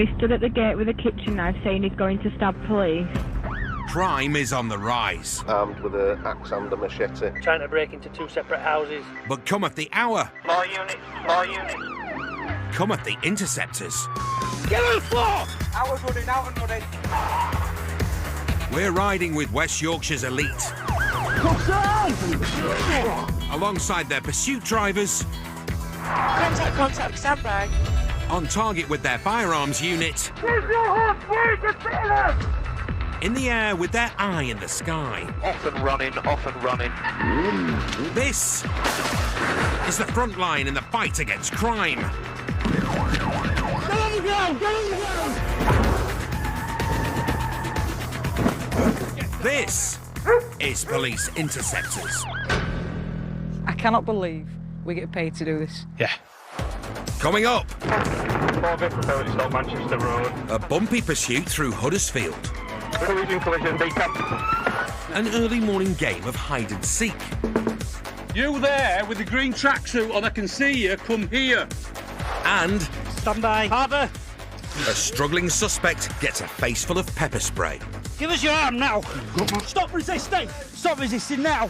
He stood at the gate with a kitchen knife saying he's going to stab police. Crime is on the rise. Armed with an axe and a machete. Trying to break into 2 separate houses. But cometh the hour. More units, more units. Cometh the Interceptors. Get on the floor! Out and running, out and running. We're riding with West Yorkshire's elite. Alongside their pursuit drivers. Contact, contact, sandbag. On target with their firearms unit. In the air with their eye in the sky. Off and running, off and running. This is the front line in the fight against crime. Get on the ground, get on the ground! This is Police Interceptors. I cannot believe we get paid to do this. Yeah. Coming up, 4 vehicle failure, stop Manchester Road. a bumpy pursuit through Huddersfield. Collision, decamp. An early morning game of hide and seek. You there with the green tracksuit on, I can see you, come here. And Stand by. Harbour. a struggling suspect gets a face full of pepper spray. Give us your arm now. Stop resisting. Stop resisting now.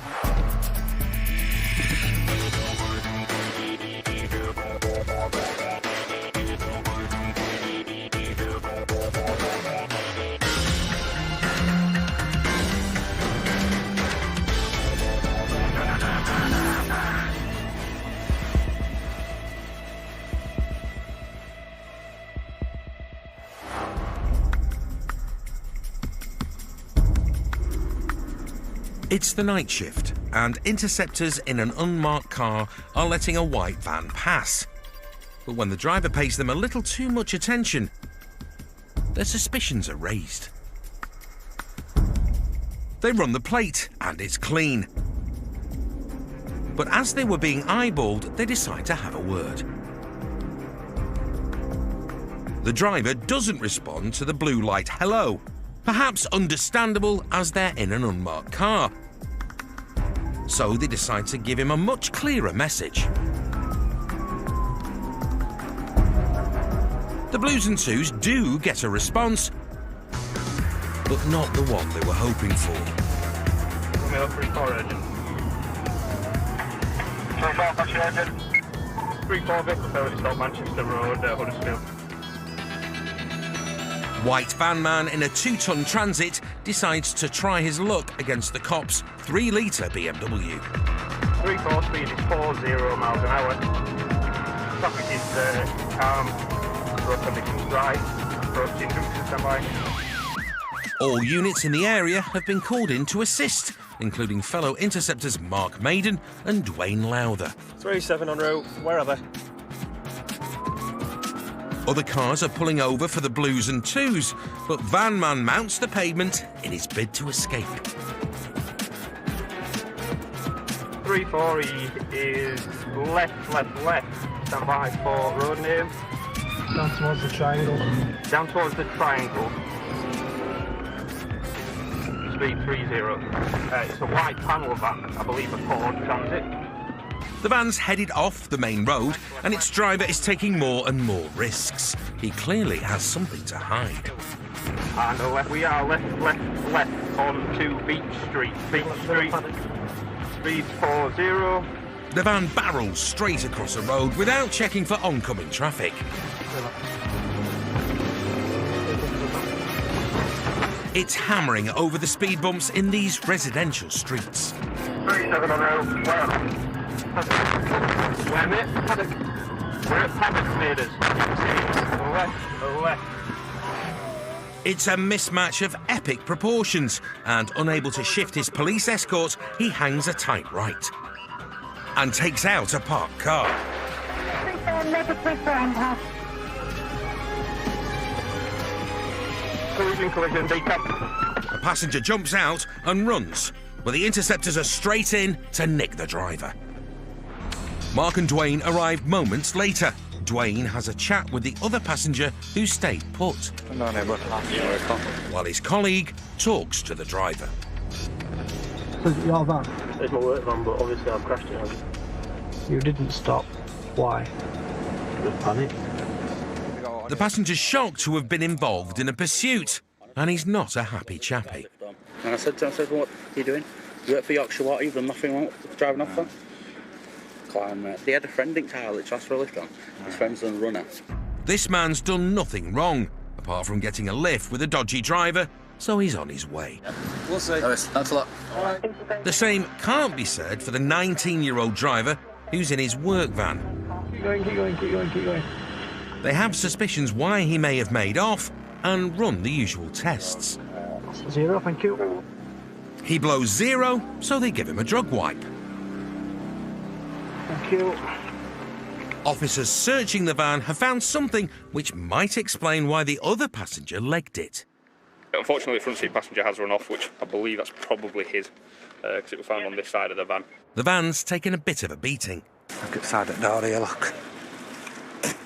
It's the night shift, and interceptors in an unmarked car are letting a white van pass. But when the driver pays them a little too much attention, their suspicions are raised. They run the plate, and it's clean. But as they were being eyeballed, they decide to have a word. The driver doesn't respond to the blue light hello, perhaps understandable as they're in an unmarked car. So they decide to give him a much clearer message. The blues and twos do get a response, but not the one they were hoping for. Coming up 3-4 urgent. 3-4, that's your urgent. 3-4 vehicle failure, stop Manchester Road, Huddersfield. White van man in a 2-ton Transit decides to try his luck against the cops' 3-litre BMW. 3-4 speed is 40 miles an hour. Traffic is calm. Road conditions dry. Approaching junction standby. All units in the area have been called in to assist, including fellow Interceptors Mark Maiden and Dwayne Lowther. 3-7 en route. Where are they? Other cars are pulling over for the blues and twos, but van man mounts the pavement in his bid to escape. 3-4, he is left. Stand by for road name. Down towards the triangle. Down towards the triangle. Speed 30. It's a white panel van, I believe a Ford Transit. The van's headed off the main road, and its driver is taking more and more risks. He clearly has something to hide. And we are left on to Beach Street. Speed 40. The van barrels straight across the road without checking for oncoming traffic. It's hammering over the speed bumps in these residential streets. 3-7 on road. Where, mate? We're at Paddock Meters. Left. It's a mismatch of epic proportions, and unable to shift his police escort, he hangs a tight right and takes out a parked car. Collision, decamp. The passenger jumps out and runs, but the Interceptors are straight in to nick the driver. Mark and Dwayne arrive moments later. Dwayne has a chat with the other passenger who stayed put, while his colleague talks to the driver. Was it your van? It's my work van, but obviously I've crashed it. You didn't stop. Why? Just panic. The passenger's shocked to have been involved in a pursuit, and he's not a happy chappy. And I said to him, what are you doing? You work for Yorkshire Water, you've done nothing wrong driving off there? Climb, mate. They had a friend in Carlich, asked for a lift on. His friend's done a runner. This man's done nothing wrong, apart from getting a lift with a dodgy driver, so he's on his way. We'll see. Thanks a lot. The same can't be said for the 19-year-old driver who's in his work van. Keep going, keep going, keep going, keep going. They have suspicions why he may have made off and run the usual tests. 0, thank you. He blows 0, so they give him a drug wipe. Thank you. Officers searching the van have found something which might explain why the other passenger legged it. Unfortunately, the front seat passenger has run off, which I believe that's probably his, because it was found on this side of the van. The van's taken a bit of a beating. Look at the side of the door here, look.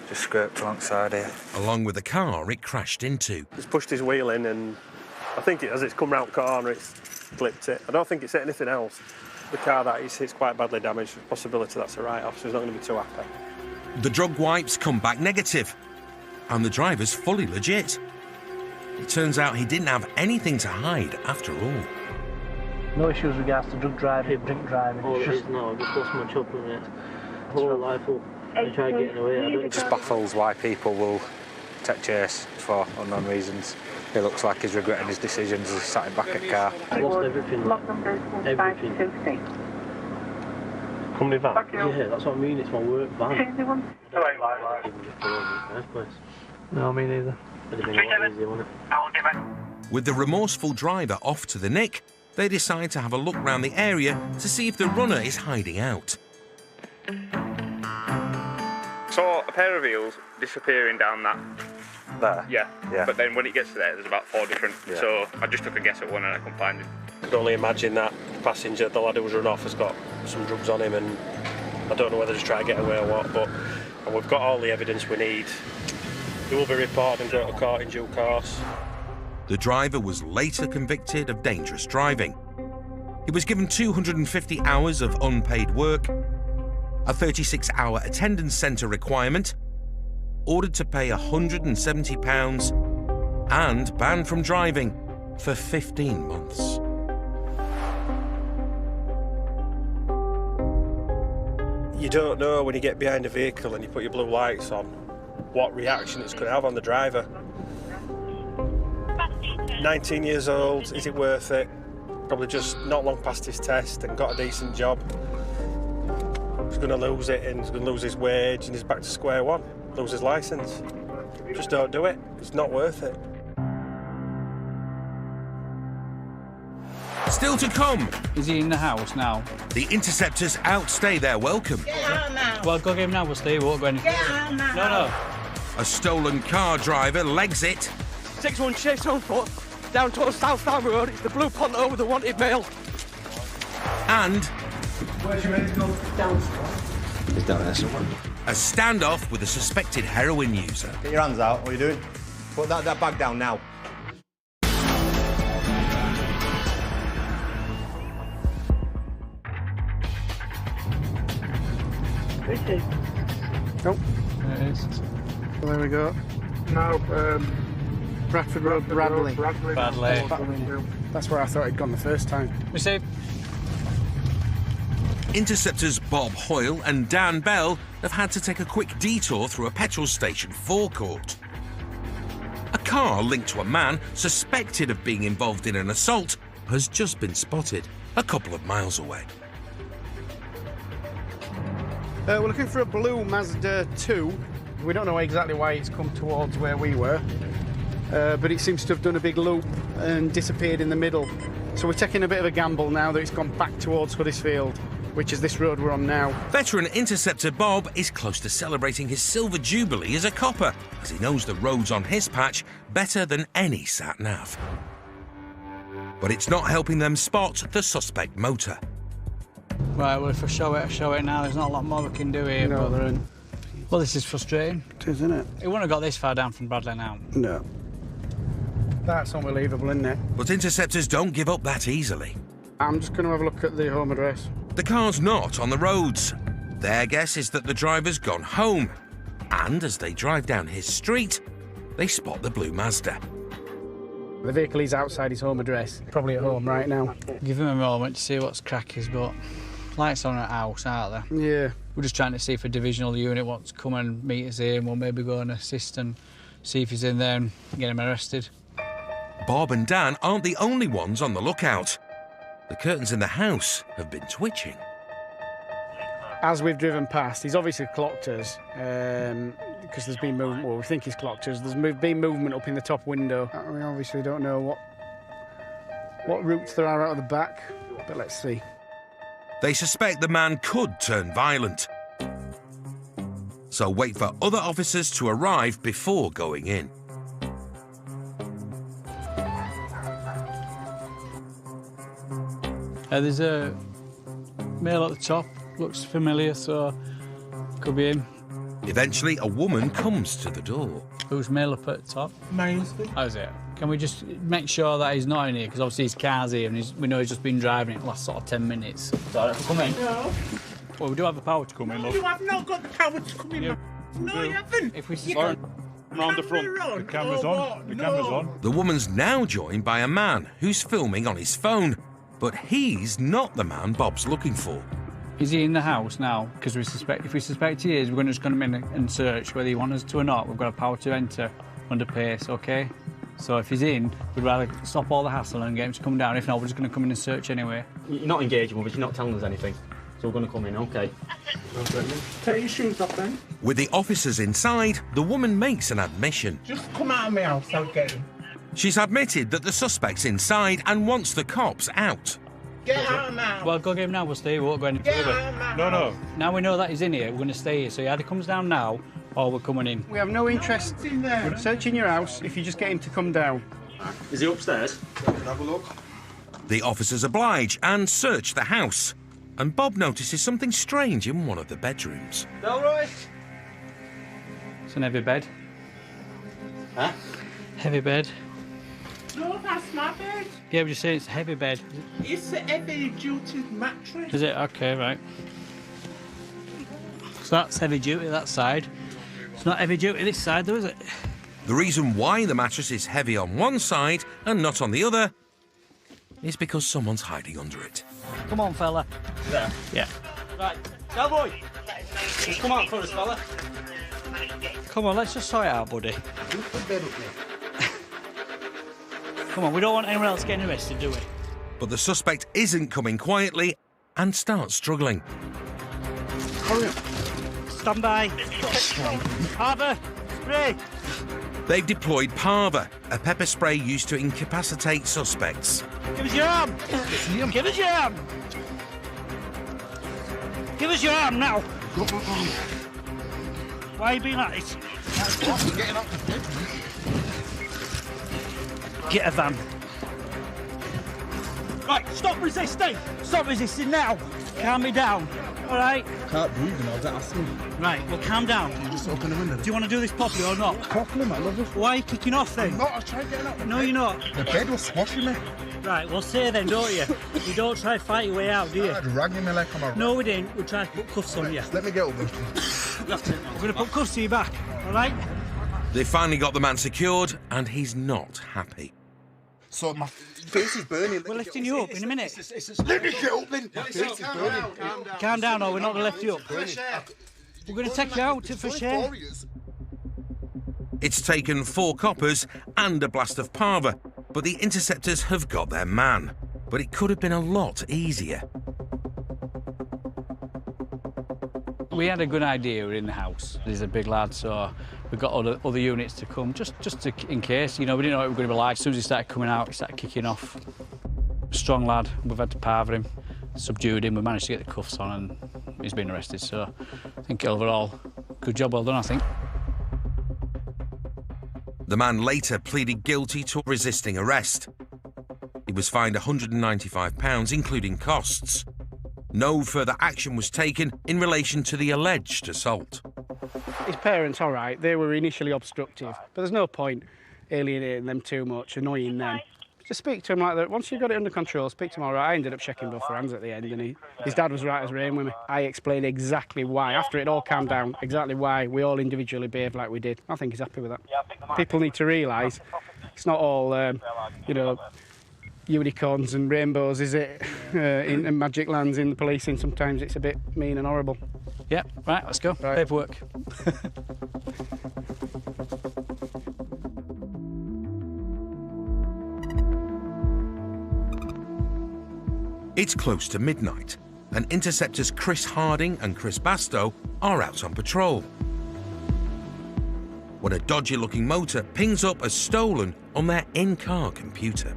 Just scraped alongside here. Along with the car it crashed into. He's pushed his wheel in and I think as it's come round the corner, it's flipped it. I don't think it's hit anything else. The car that he's hit's quite badly damaged. Possibility that's a write-off, so he's not going to be too happy. The drug wipes come back negative, and the driver's fully legit. It turns out he didn't have anything to hide after all. No issues with regards to drug driving, drink driving. All it is now, I've just lost my job from it. Whole life I tried getting away. It just baffles why people will take chase for unknown reasons. It looks like he's regretting his decisions as he sat in back at car. I lost everything. Everything. Company van? Yeah, that's what I mean, it's my work van. No, me neither. With the remorseful driver off to the nick, they decide to have a look round the area to see if the runner is hiding out. Saw a pair of wheels disappearing down that. There? Yeah. Yeah. But then when it gets to there, there's about 4 different. Yeah. So I just took a guess at one and I couldn't find him. I can only imagine that the passenger, the lad who was run off, has got some drugs on him, and I don't know whether he's trying to get away or what, but and we've got all the evidence we need. He will be reported and go to court in due course. The driver was later convicted of dangerous driving. He was given 250 hours of unpaid work, a 36-hour attendance centre requirement, ordered to pay £170 and banned from driving for 15 months. You don't know when you get behind a vehicle and you put your blue lights on what reaction it's going to have on the driver. 19 years old, is it worth it? Probably just not long past his test and got a decent job. He's going to lose it and he's going to lose his wage and he's back to square one, lose his licence. Just don't do it, it's not worth it. Still to come, Is he in the house now? the Interceptors outstay their welcome. Well, go get him now, we'll stay. We won't go any further. No. A stolen car driver legs it, 6-1 chase on foot, down towards South Down Road. It's the blue Ponto with the wanted mail. and Where's your mate gone? Down. He's down there somewhere. a standoff with a suspected heroin user. Get your hands out, what are you doing? Put that bag down now. Nope. There it is. Well, there we go. No, Bradford Road, Bradley. Badly. That's where I thought he'd gone the first time. We see. Interceptors Bob Hoyle and Dan Bell have had to take a quick detour through a petrol station forecourt. A car linked to a man suspected of being involved in an assault has just been spotted a couple of miles away. We're looking for a blue Mazda 2. We don't know exactly why it's come towards where we were, but it seems to have done a big loop and disappeared in the middle. So we're taking a bit of a gamble now that it's gone back towards Huddersfield, which is this road we're on now. Veteran Interceptor Bob is close to celebrating his silver jubilee as a copper, as he knows the roads on his patch better than any sat-nav. But it's not helping them spot the suspect motor. Right, well, if I show it now, there's not a lot more we can do here. No, there ain't. Well, this is frustrating. It is, isn't it? He wouldn't have got this far down from Bradley now. No. That's unbelievable, isn't it? But Interceptors don't give up that easily. I'm just going to have a look at the home address. The car's not on the roads. Their guess is that the driver's gone home. And as they drive down his street, they spot the blue Mazda. The vehicle is outside his home address, probably at home right now. Give him a moment to see what's crack is, but lights on at house, aren't there? Yeah. We're just trying to see if a divisional unit wants to come and meet us here, and we'll maybe go and assist and see if he's in there and get him arrested. Bob and Dan aren't the only ones on the lookout. The curtains in the house have been twitching. As we've driven past, he's obviously clocked us, because there's been movement, well, we think he's clocked us. There's been movement up in the top window. We obviously don't know what routes there are out of the back, but let's see. They suspect the man could turn violent, so wait for other officers to arrive before going in. There's a male at the top, looks familiar, so could be him. Eventually, a woman comes to the door. Who's male up at the top? Mainsby. How's it? Can we just make sure that he's not in here? Because obviously his car's here and we know he's just been driving it the last sort of 10 minutes. Sorry, come in. No. Well, we do have the power to come in, love. You have not got the power to come in. Yeah. No, you haven't. If we Round the front. The camera's on. The camera's on. The woman's now joined by a man who's filming on his phone, but he's not the man Bob's looking for. Is he in the house now? Because if we suspect he is, we're just going to come in and search whether he wants us to or not. We've got a power to enter under pace, OK? So if he's in, we'd rather stop all the hassle and get him to come down. If not, we're just going to come in and search anyway. You're not engaging with us, you're not telling us anything. So we're going to come in, OK? Take your shoes off then. With the officers inside, the woman makes an admission. Just come out of my house, I'll get him. She's admitted that the suspect's inside and wants the cops out. Get out of my house. Well, go get him now, we'll stay, we won't go any Get further. out of my house. No. Now we know that he's in here, we're going to stay here. So he either comes down now or we're coming in. We have no interest in there. in searching your house if you just get him to come down. Is he upstairs? Have a look. The officers oblige and search the house. And Bob notices something strange in one of the bedrooms. Delroy? It's an heavy bed. Huh? Heavy bed. No, that's my bed. Yeah, we're just saying it's a heavy bed. It's a heavy-duty mattress. Is it? OK, right. So that's heavy duty, that side. It's not heavy duty this side, though, is it? The reason why the mattress is heavy on one side and not on the other is because someone's hiding under it. Come on, fella. There? Yeah. Right, Delroy, just come out for us, fella. Come on, let's just sort it out, buddy. Come on, we don't want anyone else getting arrested, do we? But the suspect isn't coming quietly and starts struggling. Hurry up. Stand by. Harbour, spray. They've deployed Parva, a pepper spray used to incapacitate suspects. Give us your arm. Give us your arm. Give us your arm now. Why are you being like this? Get a van. Right, stop resisting. Stop resisting now. Calm me down. All right? Can't breathe, you know, don't ask me. Right, well, calm down. You just open the window. Do you want to do this properly or not? Properly, man, love it. Why are you kicking off then? I'm not, I tried getting out. No, you're not. The bed was squashing me. Right, well, say then, don't you? You don't try to fight your way out, do you? Dragging me like I'm a rat. No, we didn't. We tried to put cuffs on you. Let me get over. That's it. We're going to put cuffs to your back, all right? They finally got the man secured, and he's not happy. So my face is burning. We're lifting you up in a minute. Let me get up then. My face is burning. Calm down, or we're not going to lift you up. We're going to take you out to fresh air. It's taken 4 coppers and a blast of Parva, but the Interceptors have got their man. But it could have been a lot easier. We had a good idea. We're in the house. He's a big lad, so we've got other units to come, just in case. You know, we didn't know what it was going to be like. As soon as he started coming out, he started kicking off. Strong lad. We've had to parva him, subdued him. We managed to get the cuffs on, and he's been arrested. So I think overall, good job, well done, I think. The man later pleaded guilty to resisting arrest. He was fined £195, including costs. No further action was taken in relation to the alleged assault. His parents, all right, they were initially obstructive, but there's no point alienating them too much, annoying them. Just speak to him like that. Once you've got it under control, speak to him all right. I ended up checking both hands at the end, and his dad was right as rain with me. I explained exactly why, after it all calmed down, exactly why we all individually behaved like we did. I think he's happy with that. People need to realise it's not all, you know, unicorns and rainbows, is it? In magic lands in the policing, sometimes it's a bit mean and horrible. Yeah, right, let's go. Right. Paperwork. It's close to midnight, and Interceptors Chris Harding and Chris Bastow are out on patrol when a dodgy-looking motor pings up as stolen on their in-car computer.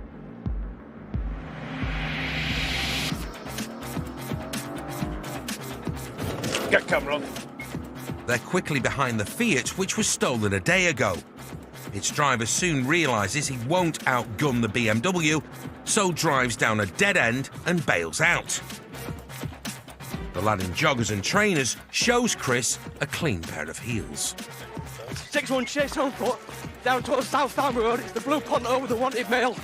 Get camera on. They're quickly behind the Fiat, which was stolen a day ago. Its driver soon realises he won't outgun the BMW, so drives down a dead end and bails out. The lad in joggers and trainers shows Chris a clean pair of heels. 6-1 chase on foot, down towards South Down Road. It's the blue Ponto with the wanted male.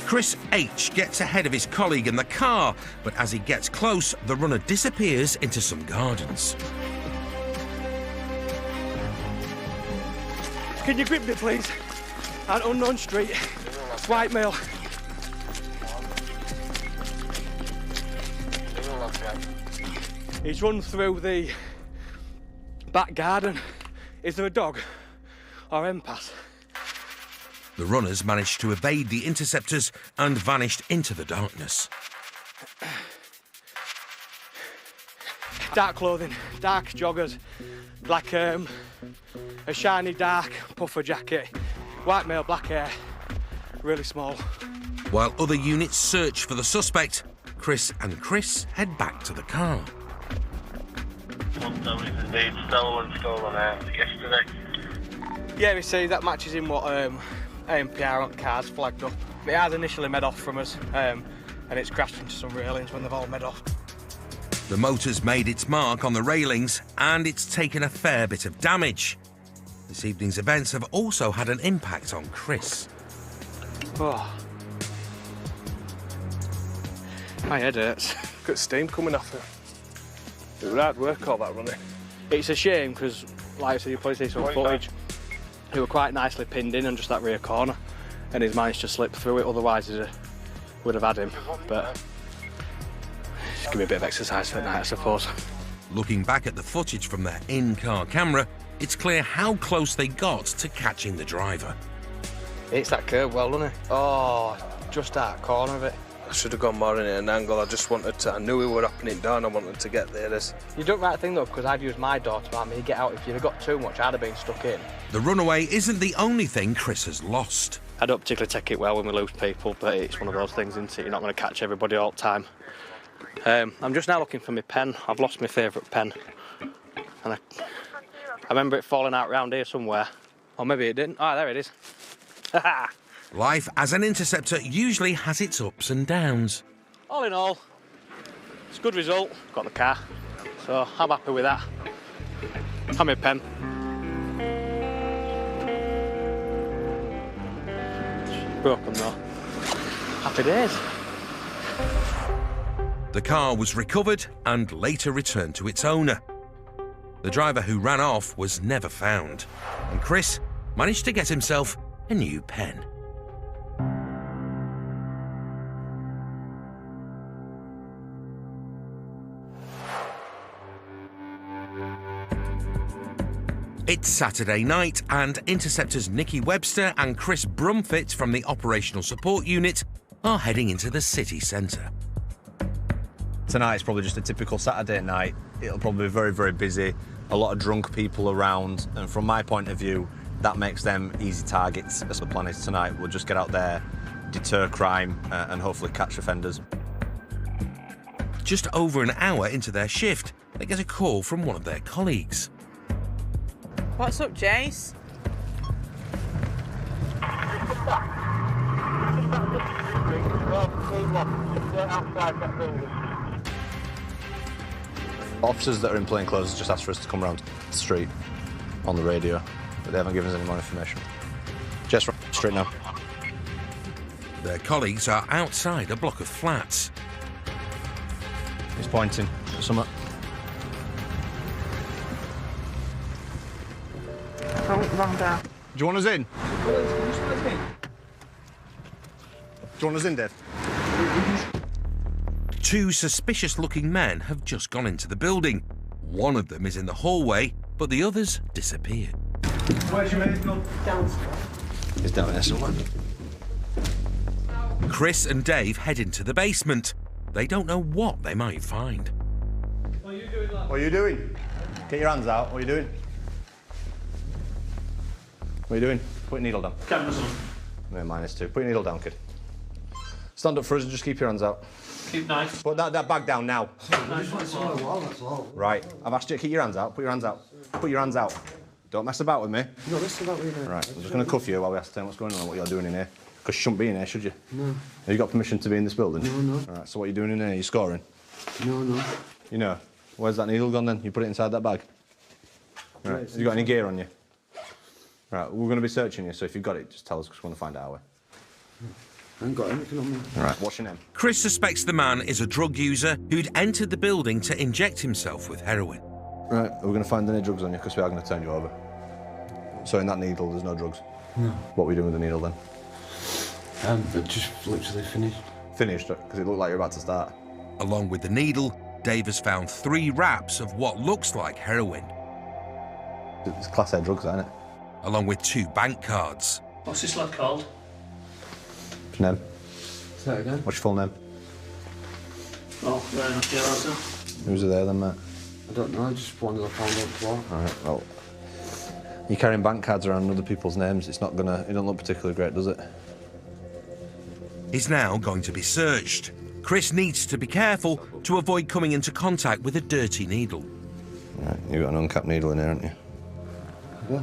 Chris H gets ahead of his colleague in the car, but as he gets close, the runner disappears into some gardens. Can you grip me, please? An unknown street. White male. He's run through the back garden. Is there a dog or impasse? The runners managed to evade the interceptors and vanished into the darkness. Dark clothing, dark joggers, like a shiny dark puffer jacket, white male, black hair, really small. While other units search for the suspect, Chris and Chris head back to the car. Indeed stolen yesterday. Yeah, we see that matches in what ANPR on cars flagged up. It has initially made off from us, and it's crashed into some railings when they've all made off. The motor's made its mark on the railings and it's taken a fair bit of damage. This evening's events have also had an impact on Chris. Oh. My head hurts. Got steam coming off it. It was hard work, all that running. It's a shame because, like I said, you probably see some footage. He were quite nicely pinned in on just that rear corner, and he's managed to slip through it. Otherwise, he would have had him. But just give me a bit of exercise for the night, I suppose. Looking back at the footage from their in-car camera, it's clear how close they got to catching the driver. It's that curve well, doesn't it? Oh, just that corner of it. I should have gone more in at an angle. I just wanted to, I knew we were upping it down. I wanted to get there. You done the right thing though, because I'd used my door to make me get out. If you'd have got too much, I'd have been stuck in. The runaway isn't the only thing Chris has lost. I don't particularly take it well when we lose people, but it's one of those things, isn't it? You're not going to catch everybody all the time. I'm just now looking for my pen. I've lost my favourite pen. And I remember it falling out round here somewhere. Or maybe it didn't. Oh, there it is. Life as an interceptor usually has its ups and downs. All in all, it's a good result. Got the car, so I'm happy with that. Have my pen. It's broken though. Happy days. The car was recovered and later returned to its owner. The driver who ran off was never found, and Chris managed to get himself a new pen. It's Saturday night, and Interceptors Nikki Webster and Chris Brumfitt from the Operational Support Unit are heading into the city centre. Tonight's probably just a typical Saturday night. It'll probably be very, very busy, a lot of drunk people around, and from my point of view, that makes them easy targets. As the plan is tonight, we'll just get out there, deter crime, and hopefully catch offenders. Just over an hour into their shift, they get a call from one of their colleagues. What's up, Jace? Officers that are in plain clothes just asked for us to come around the street on the radio, but they haven't given us any more information. Just straight now. Their colleagues are outside a block of flats. He's pointing at something. Oh, wrong door. Do you want us in? Do you want us in, Dave? Two suspicious-looking men have just gone into the building. One of them is in the hallway, but the others disappeared. Where's your mate gone? Downstairs. He's down there somewhere. Chris and Dave head into the basement. They don't know what they might find. What are you doing? Get your hands out. What are you doing? What are you doing? Put your needle down. Cameras on. Yeah, -2. Put your needle down, kid. Stand up for us and just keep your hands out. Keep knife. Put that bag down now. That's all. Right. I've asked you to keep your hands out. Put your hands out. Put your hands out. Don't mess about with me. No, this is about you, mate. Right. I'm just going to cuff you while we ascertain what's going on and what you're doing in here. Because you shouldn't be in here, should you? No. Have you got permission to be in this building? No. All right. So what are you doing in here? You scoring? No. You know. Where's that needle gone then? You put it inside that bag? Right. Have you got any gear on you? Right. We're going to be searching you, so if you've got it, just tell us because we want to find out our way. I ain't got anything on me. All right. What's your name? Chris suspects the man is a drug user who'd entered the building to inject himself with heroin. Right. Are we going to find any drugs on you? Because we are going to turn you over. So in that needle, there's no drugs? No. What were you doing with the needle then? Just literally finished. Finished? Because it looked like you're about to start. Along with the needle, Dave has found 3 wraps of what looks like heroin. It's Class A drugs, isn't it? Along with 2 bank cards. What's this lad called? What's your name? Say that again? What's your full name? Oh, fair enough, yeah, that's it. Who's there then, mate? I don't know, just one that I found on the floor. All right, well, you're carrying bank cards around other people's names. It's not gonna, it don't look particularly great, does it? Is now going to be searched. Chris needs to be careful to avoid coming into contact with a dirty needle. Right, you've got an uncapped needle in here, haven't you? Yeah.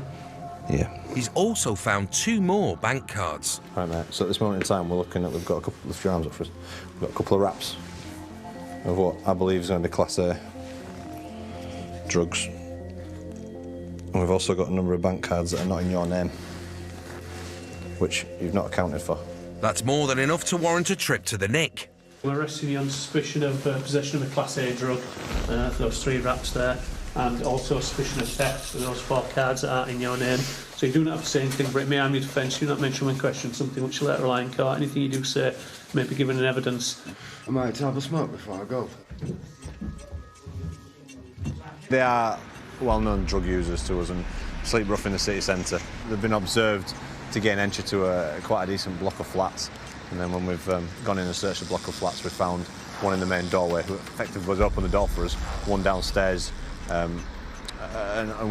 Yeah. He's also found 2 more bank cards. Right, mate, so at this moment in time, we're looking at, we've got a couple, lift your arms up for us. We've got a couple of wraps of what I believe is going to be Class A drugs. And we've also got a number of bank cards that are not in your name, which you've not accounted for. That's more than enough to warrant a trip to the Nick. We're arresting you on suspicion of possession of a Class A drug, those 3 wraps there, and also suspicion of theft for those 4 cards that aren't in your name. So you do not have to say anything, but it may harm your defence. Do not mention when questioned something which will later lie in court. Anything you do say may be given in evidence. I might have a smoke before I go. They are well-known drug users to us and sleep rough in the city centre. They've been observed to gain entry to quite a decent block of flats, and then when we've gone in and searched the block of flats, we found one in the main doorway who effectively was opened the door for us, one downstairs, and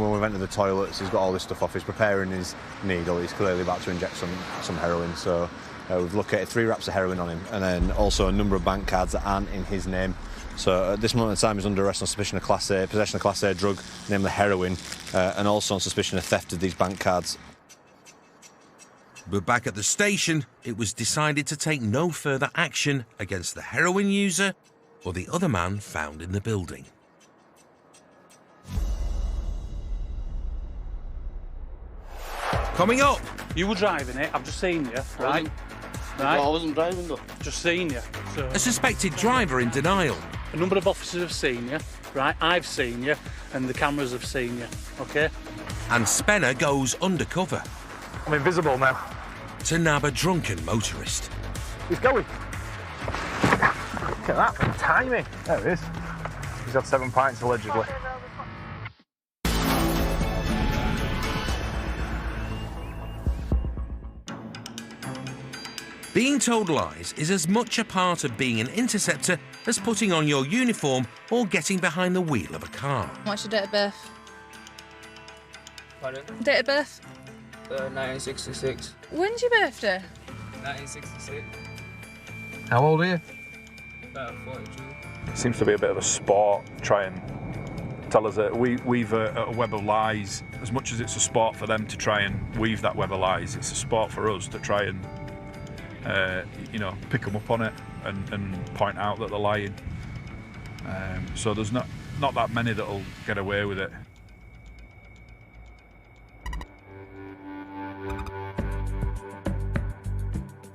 when we've entered the toilets, he's got all this stuff off. He's preparing his needle. He's clearly about to inject some heroin. So we've located 3 wraps of heroin on him, and then also a number of bank cards that aren't in his name. So at this moment in time, he's under arrest on suspicion of Class A, possession of Class A drug, namely heroin, and also on suspicion of theft of these bank cards. But back at the station, it was decided to take no further action against the heroin user or the other man found in the building. Coming up. You were driving it, I've just seen you, right? I wasn't driving though. Just seen you. So. A suspected driver in denial. A number of officers have seen you, right? I've seen you, and the cameras have seen you, okay? And Spenner goes undercover. I'm invisible now. To nab a drunken motorist. He's going. Look at that, timing. There it is. He's had 7 pints allegedly. Being told lies is as much a part of being an interceptor as putting on your uniform or getting behind the wheel of a car. What's your date of birth? Pardon? Date of birth? 1966. When's your birthday? 1966. How old are you? About 42. Seems to be a bit of a sport. Try and tell us that we weave a web of lies. As much as it's a sport for them to try and weave that web of lies, it's a sport for us to try and pick them up on it and point out that they're lying. So there's not that many that'll get away with it.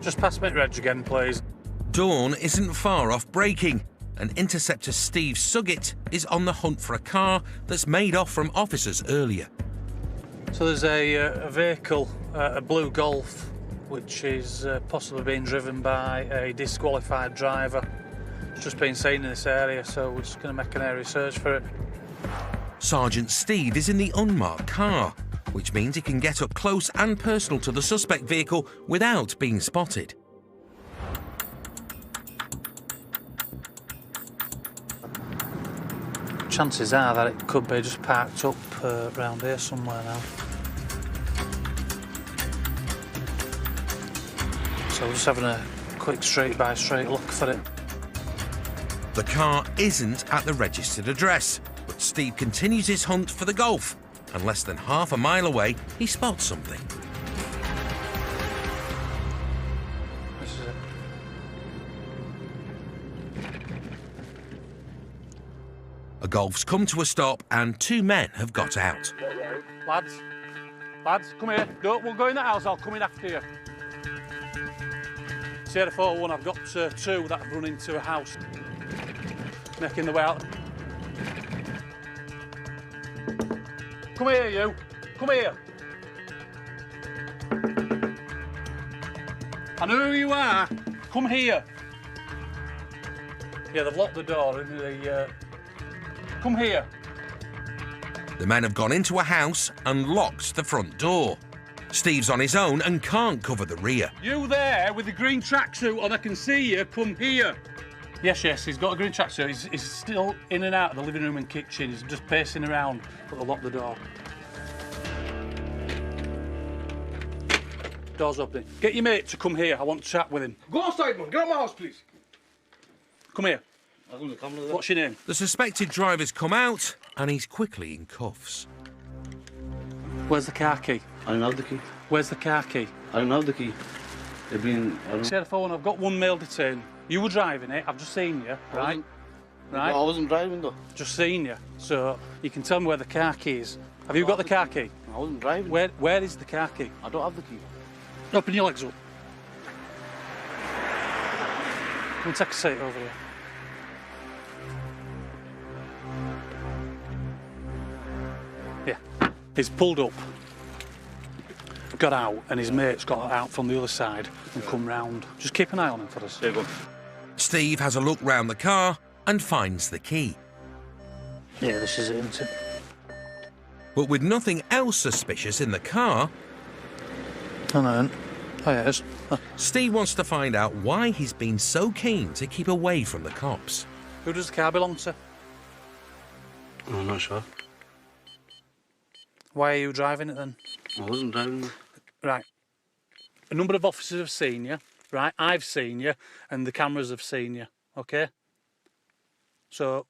Just pass me reg again, please. Dawn isn't far off braking, and Interceptor Steve Suggett is on the hunt for a car that's made off from officers earlier. So there's a vehicle, a blue Golf, which is possibly being driven by a disqualified driver. It's just been seen in this area, so we're just going to make an area search for it. Sergeant Steve is in the unmarked car, which means he can get up close and personal to the suspect vehicle without being spotted. Chances are that it could be just parked up around here somewhere now. So we're just having a quick straight-by-straight look for it. The car isn't at the registered address, but Steve continues his hunt for the Golf, and less than half a mile away, he spots something. This is it. A Golf's come to a stop and two men have got out. Lads, come here. We'll go in the house, I'll come in after you. Sierra 41, I've got two that have run into a house. Making the way out. Come here, you. Come here. I know who you are. Come here. Yeah, they've locked the door into the... Come here. The men have gone into a house and locked the front door. Steve's on his own and can't cover the rear. You there with the green tracksuit on, I can see you, come here. Yes, he's got a green tracksuit. He's still in and out of the living room and kitchen. He's just pacing around, but they'll lock the door. Door's opening. Get your mate to come here. I want to chat with him. Go outside, man. Get out of my house, please. Come here. What's your name? The suspected driver's come out and he's quickly in cuffs. Where's the car key? I don't have the key. Where's the car key? I don't have the key. They've been... Sierra 41, I've got one male detained. You were driving it. I've just seen you, right? Right. No, I wasn't driving, though. Just seen you. So you can tell me where the car key is. Have you got the car key? I wasn't driving. Where is the car key? I don't have the key. Open your legs up. Come and take a seat over here. Yeah. He's pulled up, got out, and his mate's got out from the other side and come round. Just keep an eye on him for us. Steve has a look round the car and finds the key. Yeah, this is it, isn't it? But with nothing else suspicious in the car... Oh, no. Oh, yeah, it is. Oh. Steve wants to find out why he's been so keen to keep away from the cops. Who does the car belong to? I'm not sure. Why are you driving it then? I wasn't driving it. Right. A number of officers have seen you, right? I've seen you, and the cameras have seen you, okay? So,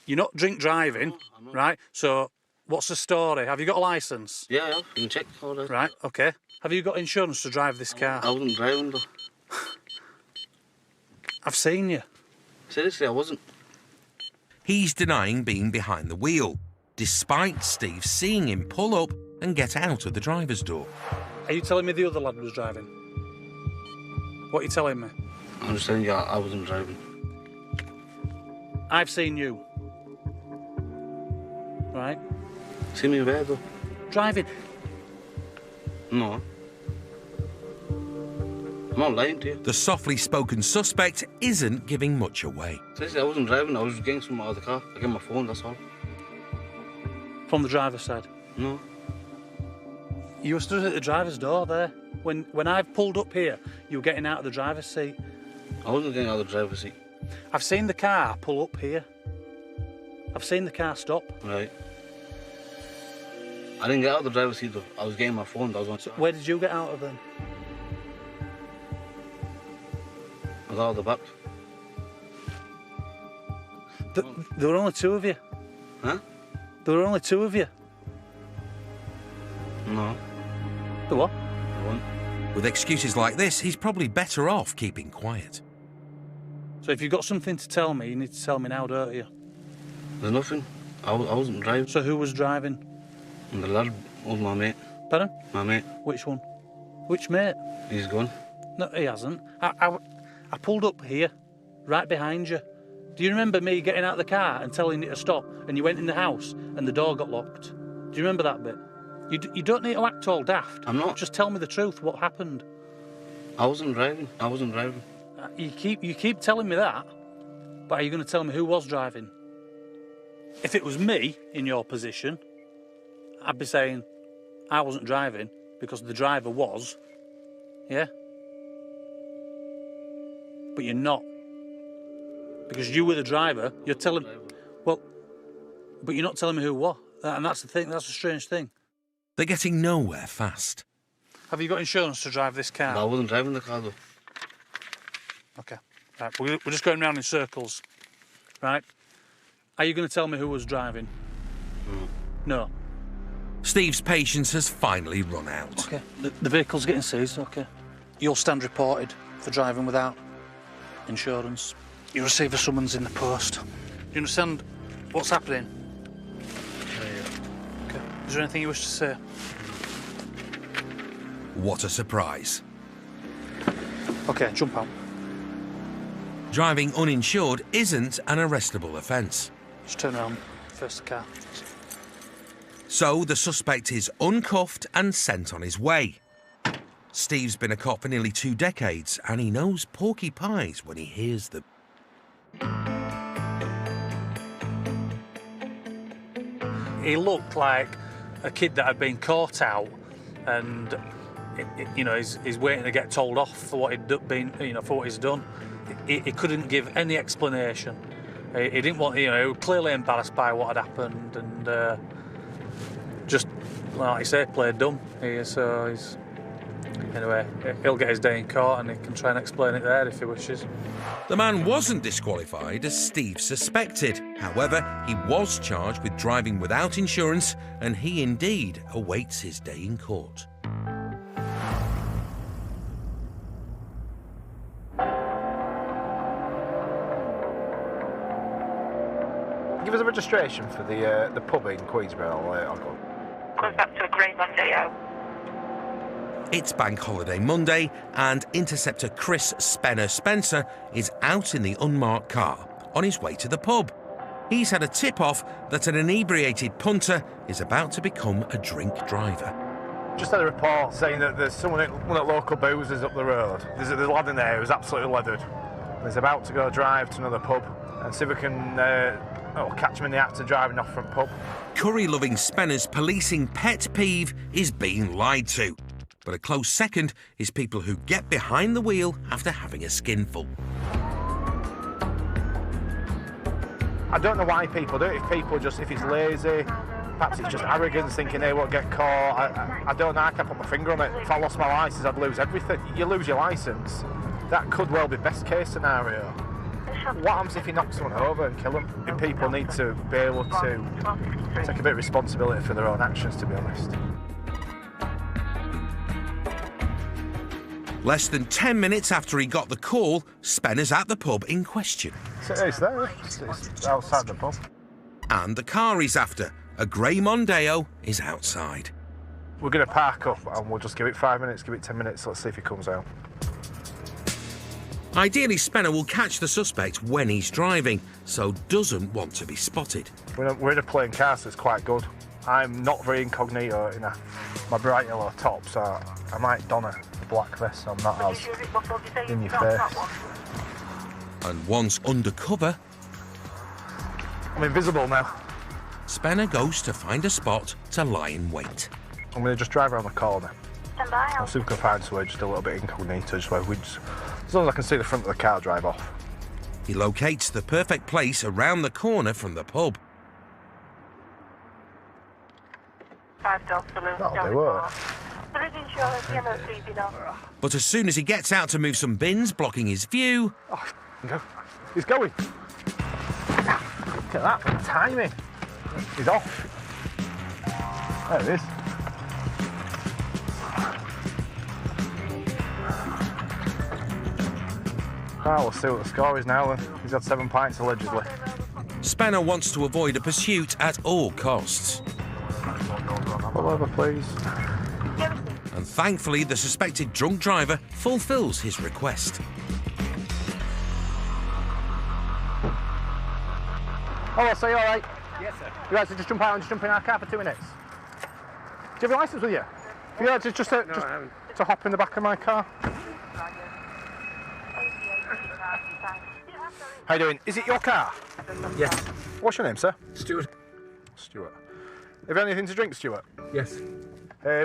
you're not drink driving, right? So, what's the story? Have you got a licence? Yeah, I have. You can check all that. Right, okay. Have you got insurance to drive this car? I wasn't driving, though. I've seen you. Seriously, I wasn't. He's denying being behind the wheel, despite Steve seeing him pull up and get out of the driver's door. Are you telling me the other lad was driving? What are you telling me? I'm just telling you I wasn't driving. I've seen you. Right? See me where, though? Driving. No. I'm not lying to you. The softly spoken suspect isn't giving much away. Seriously, I wasn't driving. I was getting something out of the car. I got my phone, that's all. From the driver's side? No. You were stood at the driver's door there. When I pulled up here, you were getting out of the driver's seat. I wasn't getting out of the driver's seat. I've seen the car pull up here. I've seen the car stop. Right. I didn't get out of the driver's seat, though. I was getting my phone. I was on. So where did you get out of then? I was out of the back. There were only two of you. Huh? There were only two of you. No. The what? The one. With excuses like this, he's probably better off keeping quiet. So if you've got something to tell me, you need to tell me now, don't you? There's nothing. I wasn't driving. So who was driving? And the lad was my mate. Pardon? My mate. Which one? Which mate? He's gone. No, he hasn't. I pulled up here, right behind you. Do you remember me getting out of the car and telling you to stop, and you went in the house and the door got locked? Do you remember that bit? You don't need to act all daft. I'm not. Just tell me the truth, what happened. I wasn't driving. You keep telling me that, but are you going to tell me who was driving? If it was me in your position, I'd be saying I wasn't driving because the driver was, yeah? But you're not. Because you were the driver, you're telling... Well, but you're not telling me who was. And that's the thing, that's a strange thing. They're getting nowhere fast. Have you got insurance to drive this car? I wasn't driving the car, though. OK. Right, we're just going round in circles. Right? Are you going to tell me who was driving? No. Steve's patience has finally run out. OK. The vehicle's getting seized, OK. You'll stand reported for driving without insurance. You receive a summons in the post. Do you understand what's happening? OK. Is there anything you wish to say? What a surprise. OK, jump out. Driving uninsured isn't an arrestable offence. Just turn around, face the car. So the suspect is uncuffed and sent on his way. Steve's been a cop for nearly 2 decades, and he knows porky pies when he hears them. He looked like a kid that had been caught out, and you know, he's waiting to get told off for what he'd been, you know, for what he's done. He couldn't give any explanation. He didn't want, you know, he was clearly embarrassed by what had happened, and just, like you say, played dumb. Anyway, he'll get his day in court and he can try and explain it there if he wishes. The man wasn't disqualified as Steve suspected. However, he was charged with driving without insurance, and he indeed awaits his day in court. Give us a registration for the pub in Queensborough. I'll go. Goes back to a grey Mondeo. It's Bank Holiday Monday, and Interceptor Chris Spencer is out in the unmarked car on his way to the pub. He's had a tip-off that an inebriated punter is about to become a drink driver. Just had a report saying that there's one at local boozers up the road. There's a lad in there who's absolutely leathered. He's about to go drive to another pub and see if we can catch him in the act of driving off from pub. Curry-loving Spenner's policing pet peeve is being lied to. But a close second is people who get behind the wheel after having a skinful. I don't know why people do it. If it's lazy, perhaps it's just arrogance, thinking they won't get caught. I don't know, I can't put my finger on it. If I lost my licence, I'd lose everything. You lose your licence, that could well be best case scenario. What happens if you knock someone over and kill them? People need to be able to take a bit of responsibility for their own actions, to be honest. Less than 10 minutes after he got the call, Spenner's at the pub in question. It's there. It's outside the pub. And the car he's after, a grey Mondeo, is outside. We're going to park up and we'll just give it 5 minutes, give it 10 minutes, let's see if he comes out. Ideally, Spenner will catch the suspect when he's driving, so doesn't want to be spotted. We're in a plain car, so it's quite good. I'm not very incognito in my bright yellow top, so I might don a black vest, so I'm not as in your face. And once undercover, I'm invisible now. Spenner goes to find a spot to lie in wait. I'm going to just drive around the corner. I'll see if we can find somewhere just a little bit incognito, just where as long as I can see the front of the car drive off. He locates the perfect place around the corner from the pub. That'll do, won't it? But as soon as he gets out to move some bins blocking his view... Oh, no. He's going. Look at that, the timing. He's off. There it is. Well, we'll see what the score is now then. He's had 7 pints allegedly. Spenner wants to avoid a pursuit at all costs. Pull over, please. and thankfully the suspected drunk driver fulfills his request. Oh, so you all right? Yes, sir. You like to just jump out and just jump in our car for 2 minutes? Do you have your licence with you? You like to just to hop in the back of my car? How you doing? Is it your car? Yes. What's your name, sir? Stuart. Stuart. Have you anything to drink, Stuart? Yes.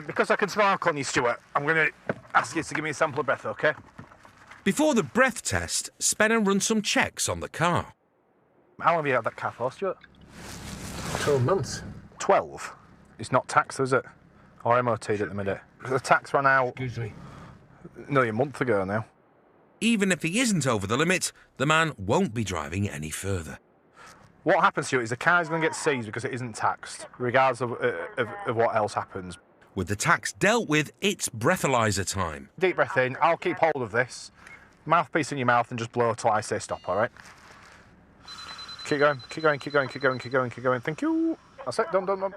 Because I can smell alcohol on you, Stuart, I'm going to ask you to give me a sample of breath, OK? Before the breath test, Spenner runs some checks on the car. How long have you had that car for, Stuart? 12 months. 12? It's not taxed, is it? Or MOT'd at the minute? The tax ran out... Excuse me. Nearly a month ago now. Even if he isn't over the limit, the man won't be driving any further. What happens, Stuart, is the car's going to get seized because it isn't taxed, regardless of what else happens. With the tax dealt with, it's breathalyzer time. Deep breath in. I'll keep hold of this. Mouthpiece in your mouth and just blow till I say stop, all right? Keep going, keep going, keep going, keep going, keep going, keep going. Thank you. That's it. Done.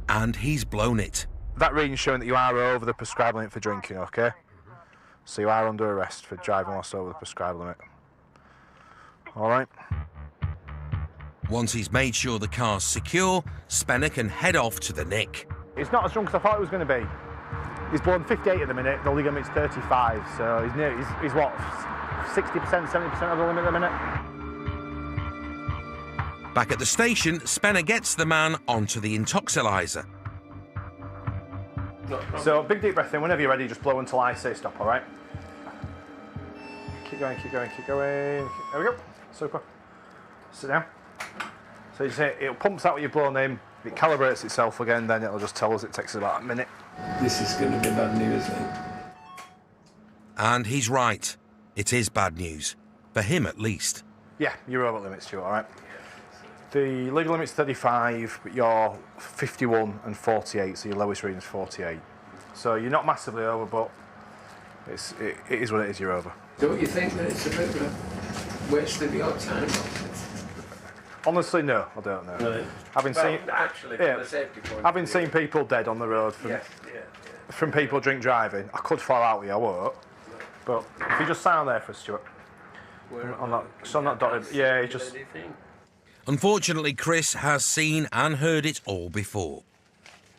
And he's blown it. That reading's showing that you are over the prescribed limit for drinking, OK? So you are under arrest for driving whilst over the prescribed limit. All right? Once he's made sure the car's secure, Spenner can head off to the nick. It's not as drunk as I thought it was going to be. He's blown 58 at the minute, the legal limit's 35, so he's what, 60%, 70% of the limit at the minute? Back at the station, Spenner gets the man onto the intoxilizer. So, big deep breath in. Whenever you're ready, just blow until I say stop, all right? Keep going, keep going, keep going. There we go. Super. Sit down. So you say it pumps out what you've blown in. If it calibrates itself again, then it'll just tell us it takes about a minute. This is going to be bad news, then. And he's right. It is bad news. For him, at least. Yeah, you're over limit, Stuart, all right? The legal limit's 35, but you're 51 and 48, so your lowest reading's 48. So you're not massively over, but it is what it is, you're over. Don't you think that it's a bit of a waste of your time? Honestly, no, I don't know. Really? Having seen people dead on the road from people drink driving, I could fall out with you, I won't. But if you just stand there for us, Stuart. I'm not dotted. Yeah, just... Unfortunately, Chris has seen and heard it all before.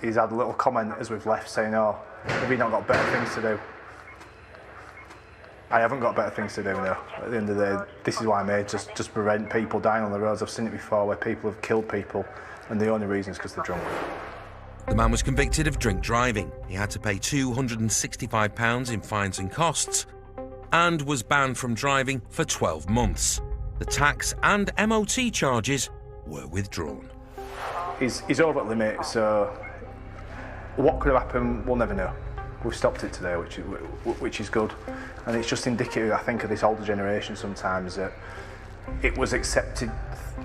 He's had a little comment as we've left saying, oh, have you not got better things to do? I haven't got better things to do now. At the end of the day, this is why I'm here, just prevent people dying on the roads. I've seen it before where people have killed people and the only reason is because they're drunk. The man was convicted of drink driving. He had to pay £265 in fines and costs and was banned from driving for 12 months. The tax and MOT charges were withdrawn. He's over at limit, so what could have happened, we'll never know. We've stopped it today, which is good. And it's just indicative, I think, of this older generation sometimes that it was accepted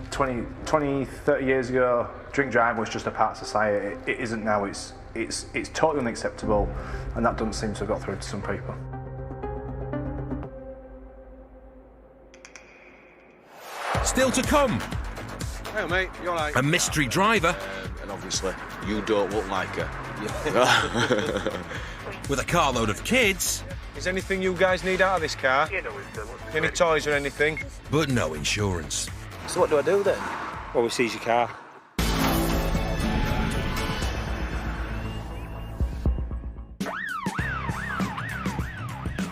20, 30 years ago. Drink driving was just a part of society. It isn't now. It's totally unacceptable, and that doesn't seem to have got through to some people. Still to come. Hey mate, you alright? A mystery driver. And obviously, you don't look like her. With a carload of kids. Is anything you guys need out of this car? Any toys or anything? But no insurance. So what do I do then? Well, we seize your car.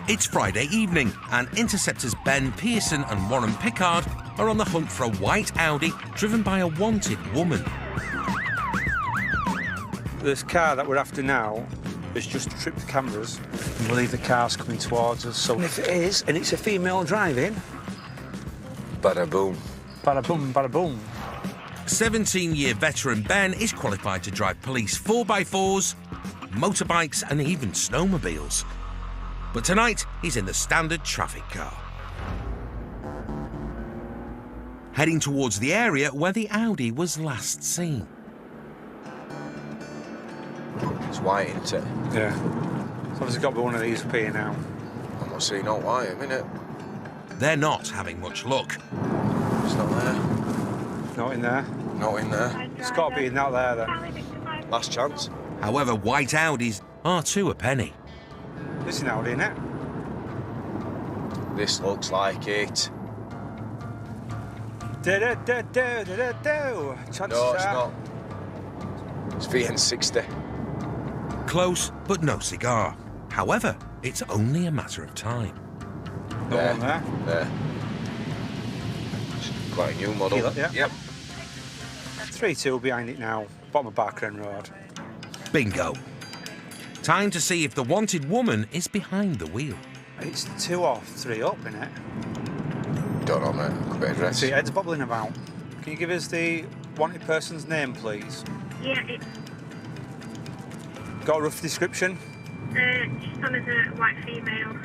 It's Friday evening, and Interceptors Ben Pearson and Warren Pickard are on the hunt for a white Audi driven by a wanted woman. This car that we're after now has just tripped the cameras. I believe the car's coming towards us, so... And if it is, and it's a female driving... Bada boom. Bada boom, bada boom. 17-year veteran Ben is qualified to drive police 4x4s, motorbikes and even snowmobiles. But tonight, he's in the standard traffic car. Heading towards the area where the Audi was last seen. It's white, isn't it? Yeah. So obviously got to be one of these up here now. I'm not seeing no white, a minute. They're not having much luck. It's not there. Not in there. Not in there. It's got to be not there then. Last chance. However, white Audis are two a penny. This is an Audi, innit? This looks like it. Chances No, it's are- not. It's VN60. Close, but no cigar. However, it's only a matter of time. Got one there. There. It's quite a new model. Yeah. Yep. 3-2 behind it now, bottom of Barker End Road. Bingo. Time to see if the wanted woman is behind the wheel. It's 2 off, 3 up, innit? Don't know, mate. Could be a dress. See, head's bobbling about. Can you give us the wanted person's name, please? Yeah, it's Got a rough description? just on as a white female.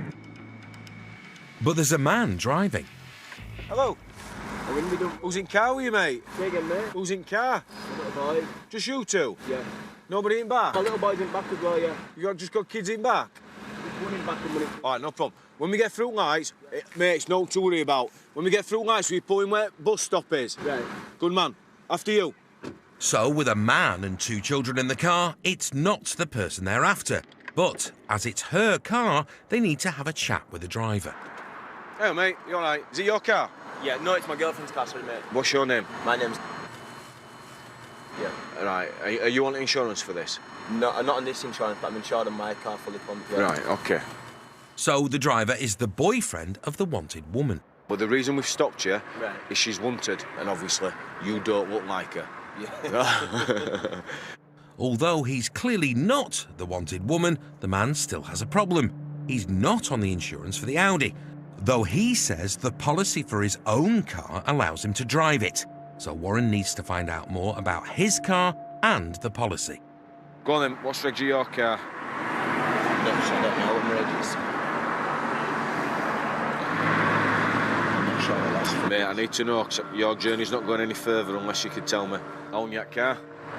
But there's a man driving. Hello. Who's in car with you, mate? Say again, mate. Who's in car? A little boy. Just you two? Yeah. Nobody in back? My little boy's in back as well, yeah. Just got kids in back? One in back and one in... All right, no problem. When we get through lights, mate, it's no to worry about. When we get through lights, we pull in where bus stop is. Right. Good man. After you. So, with a man and 2 children in the car, it's not the person they're after. But, as it's her car, they need to have a chat with the driver. Hey, mate, you all right? Is it your car? Yeah, no, it's my girlfriend's car, sorry, mate. What's your name? My name's... Yeah. All right. Are you on insurance for this? No, I'm not on this insurance, but I'm insured on my car fully pumped. Yeah. Right, OK. So, the driver is the boyfriend of the wanted woman. But the reason we've stopped you Right. is she's wanted, and obviously you don't look like her. Yeah. Although he's clearly not the wanted woman, the man still has a problem. He's not on the insurance for the Audi, though he says the policy for his own car allows him to drive it. So Warren needs to find out more about his car and the policy. Go on then, what's reg of your car? I don't know what my age is. I'm not sure what that's for. Mate, I need to know, 'cause your journey's not going any further unless you can tell me. How own your car?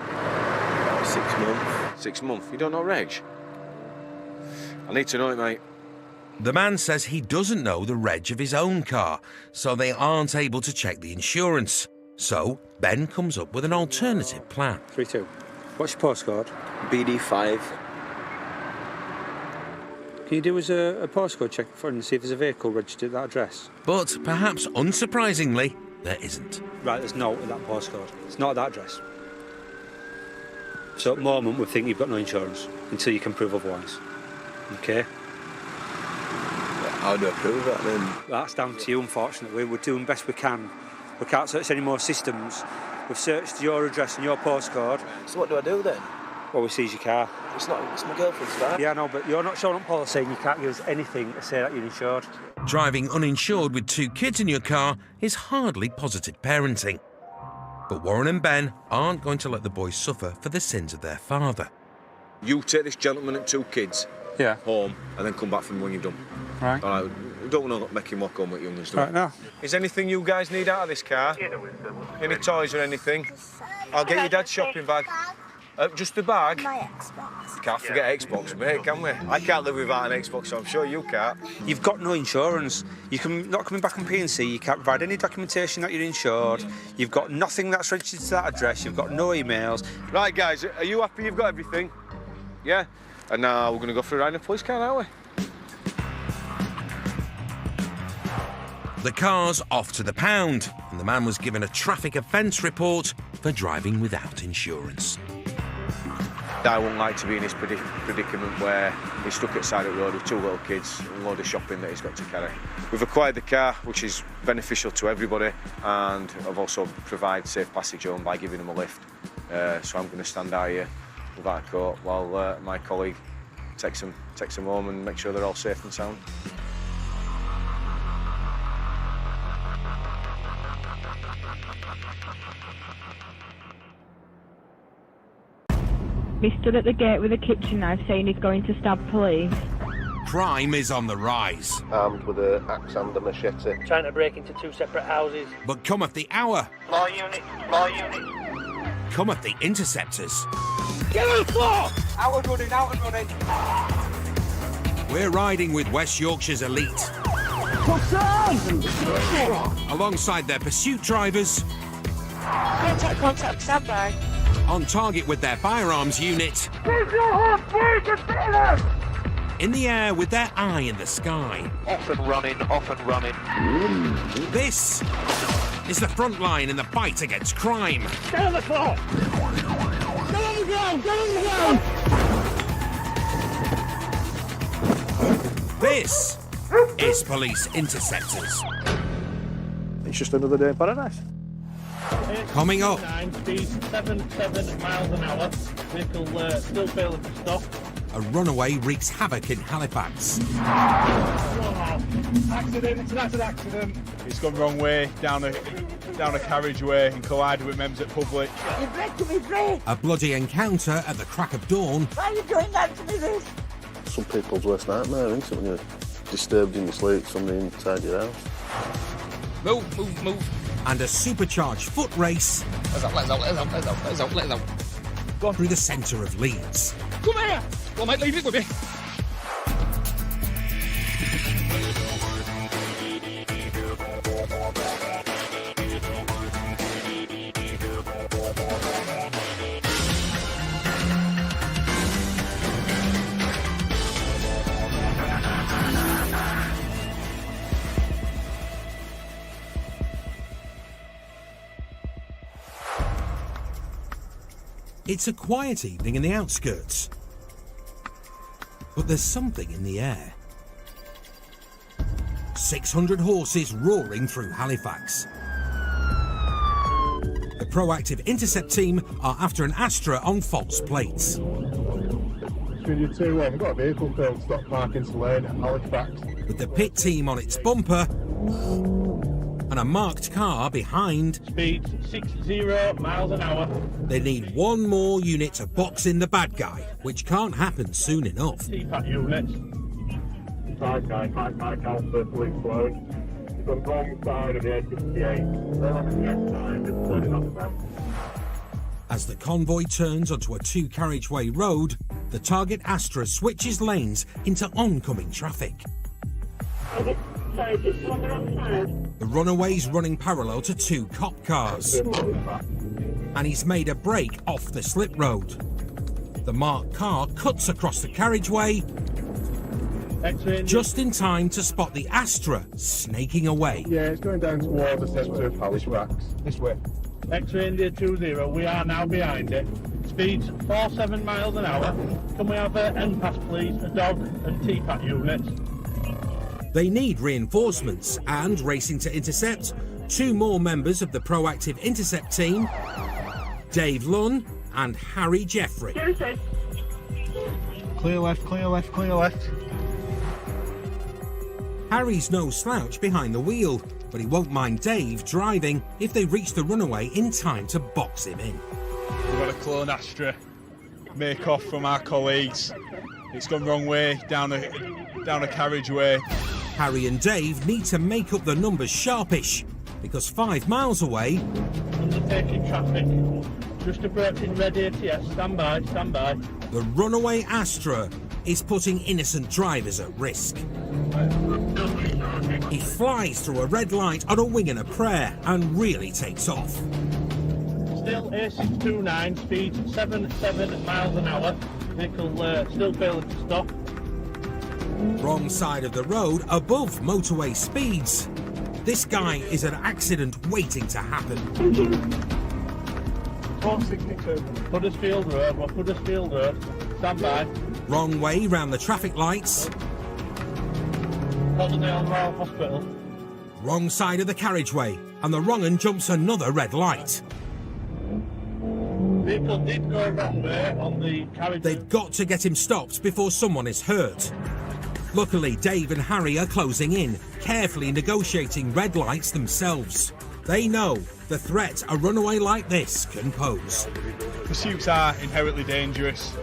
About 6 months. 6 months. You don't know reg? I need to know it, mate. The man says he doesn't know the reg of his own car, so they aren't able to check the insurance. So Ben comes up with an alternative plan. 3-2. What's your postcode? BD5. Can you do us a postcode check for and see if there's a vehicle registered at that address? But perhaps unsurprisingly, there isn't. Right, there's no at that postcode. It's not at that address. So at the moment, we think you've got no insurance until you can prove otherwise. OK? How do I prove that then? That's down to you, unfortunately. We're doing best we can. We can't search any more systems. We've searched your address and your postcode. So what do I do then? Well, we seize your car. It's my girlfriend's car. Yeah, no, but you're not showing up policy and you can't give us anything to say that you're insured. Driving uninsured with 2 kids in your car is hardly positive parenting. But Warren and Ben aren't going to let the boys suffer for the sins of their father. You take this gentleman and 2 kids home and then come back for me when you've done. Right. All right, we don't want to make him walk home with youngins, do Right, now. Is anything you guys need out of this car? Any toys or anything? I'll get your dad's shopping bag. Just the bag? My Xbox. Can't forget Xbox, mate, can we? I can't live without an Xbox, so I'm sure you can't. You've got no insurance. Not coming back on P&C. You can't provide any documentation that you're insured. You've got nothing that's registered to that address. You've got no emails. Right, guys, are you happy you've got everything? Yeah? And now we're going to go for a ride in a police car, aren't we? The car's off to the pound, and the man was given a traffic offence report for driving without insurance. I wouldn't like to be in this predicament where he's stuck at the side of the road with 2 little kids and a load of shopping that he's got to carry. We've acquired the car, which is beneficial to everybody, and I've also provided safe passage home by giving him a lift. So I'm going to stand out here without a coat while my colleague takes them home and make sure they're all safe and sound. He stood at the gate with a kitchen knife saying he's going to stab police. Crime is on the rise. Armed with an axe and a machete. Trying to break into 2 separate houses. But cometh the hour. More units, more units. Cometh the Interceptors. Get on the floor! Out and running. We're riding with West Yorkshire's elite. Alongside their pursuit drivers. Contact, standby. On target with their firearms unit. In the air with their eye in the sky. Off and running, off and running. This is the front line in the fight against crime. Get on the floor! Get on the ground! Get on the ground! This is Police Interceptors. It's just another day in paradise. Coming up. Speed 77 miles an hour. Vehicle still failing to stop. A runaway wreaks havoc in Halifax. Accident, it's an accident. It's gone wrong way down a carriageway and collided with members at public. You break to me, break! A bloody encounter at the crack of dawn. Why are you doing that to me, this? Some people's worst nightmare, isn't it? When you're disturbed in your sleep, somebody inside your house. Move, move, move. And a supercharged foot race. Let's out. Gone through the centre of Leeds. Come here! Well, mate, leave it with me. It's a quiet evening in the outskirts. But there's something in the air. 600 horses roaring through Halifax. The proactive Intercept team are after an Astra on false plates. Studio 2-1, we've got a vehicle failed stop parking to lane at Halifax. With the pit team on its bumper and a marked car behind. Speed 60 miles an hour. They need one more unit to box in the bad guy, which can't happen soon enough. TPAT units. 5 Alpha, police road. It's on the wrong side of the A58. They're on the left side, just turning off them. As the convoy turns onto a 2-carriageway road, the target Astra switches lanes into oncoming traffic. The runaway's running parallel to 2 cop cars. And he's made a break off the slip road. The marked car cuts across the carriageway just in time to spot the Astra snaking away. Yeah, it's going down towards the centre of Halifax. This way. X-ray India 20, we are now behind it. Speeds 47 miles an hour. Can we have an NPAS please, a dog and TPAT units? They need reinforcements and racing to intercept 2 more members of the proactive Intercept team, Dave Lunn and Harry Jeffrey. Clear left, clear left, clear left. Harry's no slouch behind the wheel, but he won't mind Dave driving if they reach the runaway in time to box him in. We've got a clone Astra. Make off from our colleagues. It's gone wrong way down a carriageway. Harry and Dave need to make up the numbers sharpish, because 5 miles away... Undertaking traffic. Just approaching red ATS. Stand by, stand by. The runaway Astra is putting innocent drivers at risk. He flies through a red light on a wing and a prayer and really takes off. Still S22E09, speed 77 miles an hour. Vehicle still failing to stop. Wrong side of the road, above motorway speeds. This guy is an accident waiting to happen. Huddersfield Road, Huddersfield Road. Stand by. Wrong way round the traffic lights. Royal Hospital. Wrong side of the carriageway, and the wrong un jumps another red light. Vehicle did go wrong way on the carriageway. They've got to get him stopped before someone is hurt. Luckily, Dave and Harry are closing in, carefully negotiating red lights themselves. They know the threat a runaway like this can pose. Pursuits are inherently dangerous,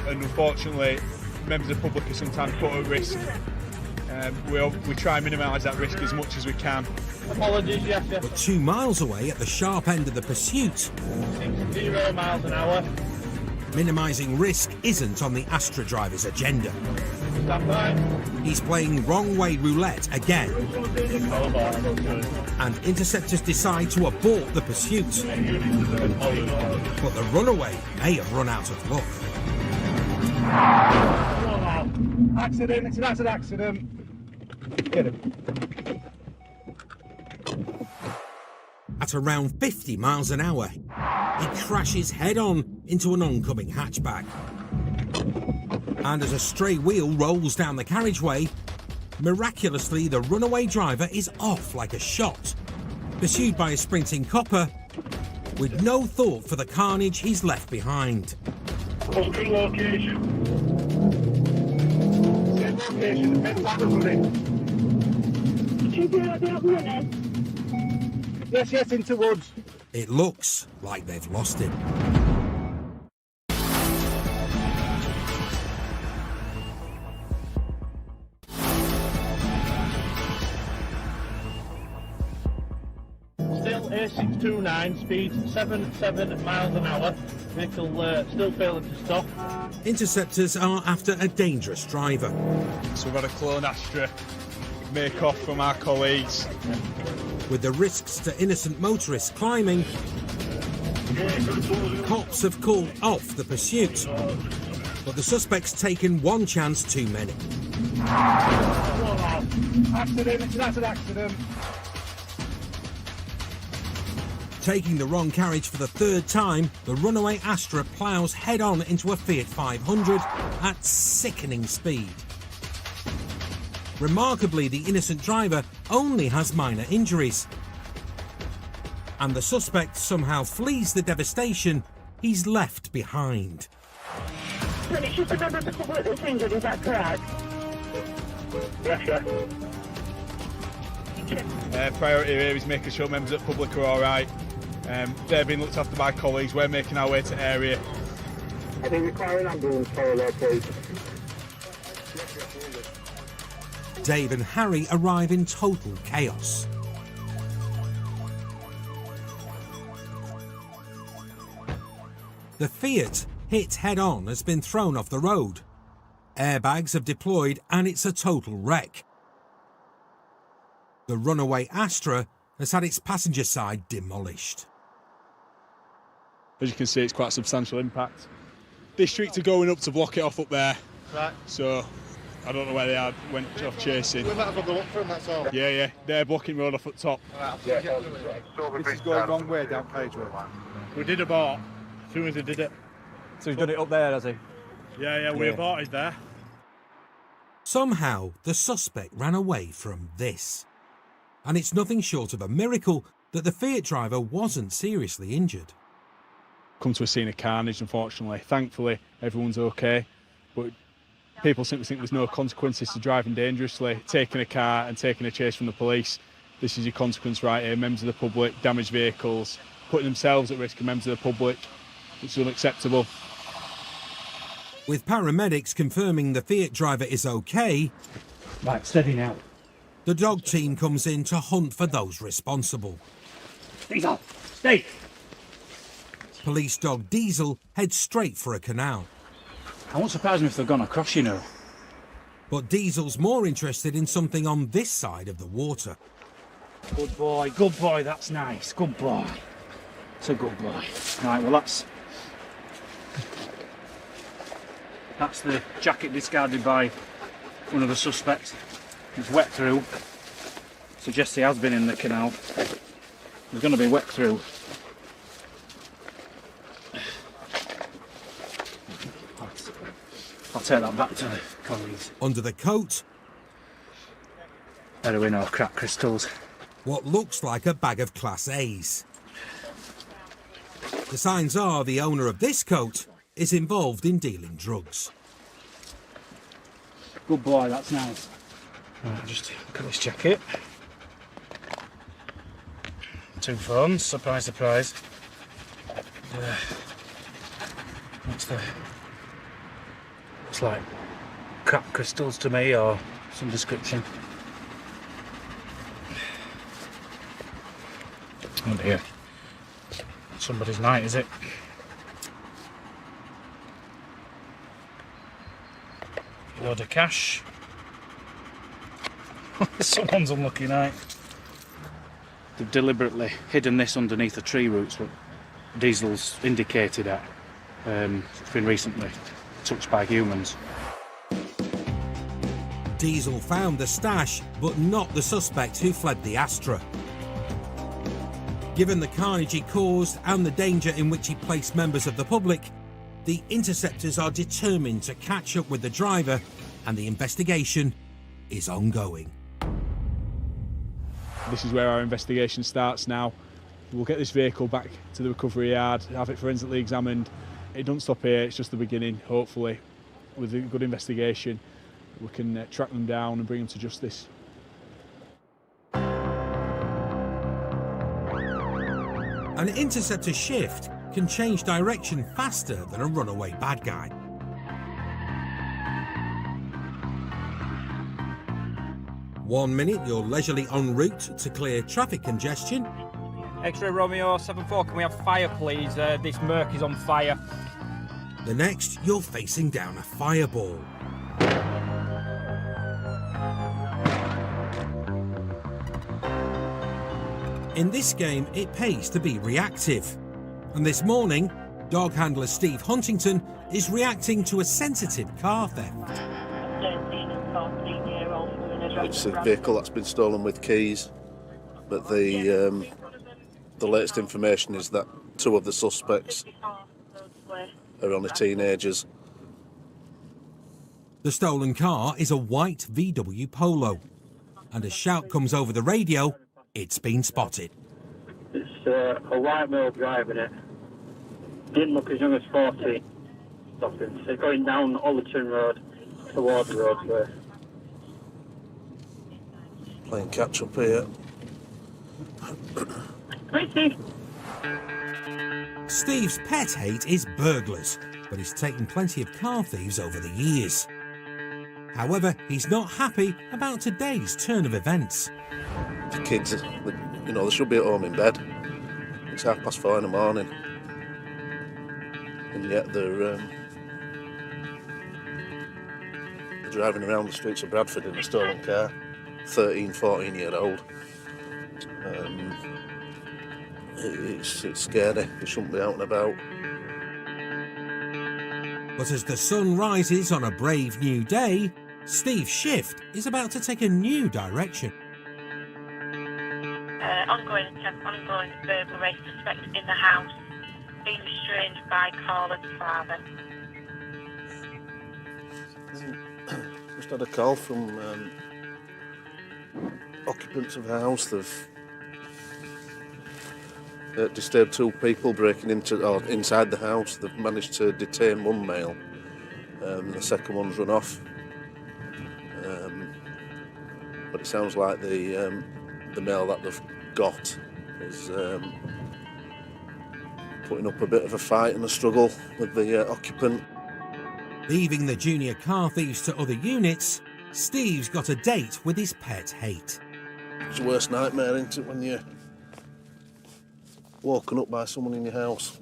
and unfortunately, members of the public are sometimes put at risk. We try and minimise that risk as much as we can. Apologies, yes. But 2 miles away at the sharp end of the pursuit, 60 miles an hour. Minimising risk isn't on the Astra driver's agenda. He's playing wrong way roulette again. And Interceptors decide to abort the pursuit. But the runaway may have run out of luck. Accident, it's an accident. Get him. At around 50 miles an hour, he crashes head-on into an oncoming hatchback. And as a stray wheel rolls down the carriageway, miraculously the runaway driver is off like a shot, pursued by a sprinting copper, with no thought for the carnage he's left behind. Location. Yes, into woods. It looks like they've lost him. Still S22E09, speed 77 miles an hour. Vehicle still failing to stop. Interceptors are after a dangerous driver. So we've had a clone Astra make off from our colleagues. With the risks to innocent motorists climbing, cops have called off the pursuit. But the suspect's taken one chance too many. Accident, it's an accident. Taking the wrong carriage for the third time, the runaway Astra ploughs head-on into a Fiat 500 at sickening speed. Remarkably, the innocent driver only has minor injuries. And the suspect somehow flees the devastation he's left behind. But it's just a member of the public that's injured, is that correct? Yes, sir. Priority here is making sure members of the public are alright. They're being looked after by colleagues. We're making our way to area. I think require an ambulance follow, please. Dave and Harry arrive in total chaos. The Fiat, hit head-on, has been thrown off the road. Airbags have deployed and it's a total wreck. The runaway Astra has had its passenger side demolished. As you can see, it's quite a substantial impact. District are going up to block it off up there. Right. So I don't know where they are, went off chasing. We might have a look for them, that's all. Yeah, they're blocking road off at top. This is going wrong way down Page Road. We did abort as soon as they did it. So he's done it up there, has he? Yeah, we aborted there. Somehow, the suspect ran away from this. And it's nothing short of a miracle that the Fiat driver wasn't seriously injured. Come to a scene of carnage, unfortunately. Thankfully, everyone's okay. But people simply think there's no consequences to driving dangerously, taking a car and taking a chase from the police. This is your consequence right here. Members of the public, damaged vehicles, putting themselves at risk and members of the public. It's unacceptable. With paramedics confirming the Fiat driver is okay, Right, steady now. the dog team comes in to hunt for those responsible. Diesel, stay! Police dog Diesel heads straight for a canal. I won't surprise me if they've gone across, you know. But Diesel's more interested in something on this side of the water. Good boy, that's nice, good boy. It's a good boy. Right, well that's the jacket discarded by one of the suspects. It's wet through. Suggests he has been in the canal. He's going to be wet through. I'll take that back to the colleagues. Under the coat, Heroin or crack crystals. what looks like a bag of Class A's. The signs are the owner of this coat is involved in dealing drugs. Good boy, that's nice. Right, just look at this jacket. 2 phones, surprise, surprise. What's the... Looks like crap crystals to me, or some description. Oh dear. Somebody's night, is it? Load of cash. Someone's unlucky night. They've deliberately hidden this underneath the tree roots, what Diesel's indicated at. It's been recently touched by humans. Diesel found the stash, but not the suspect who fled the Astra. Given the carnage he caused and the danger in which he placed members of the public, the Interceptors are determined to catch up with the driver, and the investigation is ongoing. This is where our investigation starts now. We'll get this vehicle back to the recovery yard, have it forensically examined. It doesn't stop here, it's just the beginning. Hopefully, with a good investigation, we can track them down and bring them to justice. An interceptor shift can change direction faster than a runaway bad guy. One minute you're leisurely en route to clear traffic congestion. X-ray Romeo 74, can we have fire please? This Merc is on fire. The next you're facing down a fireball. In this game, it pays to be reactive. And this morning, dog handler Steve Huntington is reacting to a sensitive car theft. It's a vehicle that's been stolen with keys, but the latest information is that 2 of the suspects are only teenagers. The stolen car is a white VW Polo, and a shout comes over the radio, it's been spotted. It's a white male driving it. Didn't look as young as 40. Stopping. So going down Ollerton Road towards the roadway. Playing catch up here. Steve's pet hate is burglars, but he's taken plenty of car thieves over the years. However, he's not happy about today's turn of events. The kids, they should be at home in bed. It's 4:30 in the morning. And yet they're driving around the streets of Bradford in a stolen car. 13, 14-year-old. It's scary. They shouldn't be out and about. But as the sun rises on a brave new day, Steve's shift is about to take a new direction. Ongoing burglary suspect in the house. Being restrained by caller's father. Just had a call from occupants of the house. They've disturbed 2 people breaking inside the house. They've managed to detain 1 male. The second one's run off. But it sounds like the male that they've got is putting up a bit of a fight and a struggle with the occupant. Leaving the junior car thieves to other units, Steve's got a date with his pet hate. It's the worst nightmare, isn't it, when you're woken up by someone in your house?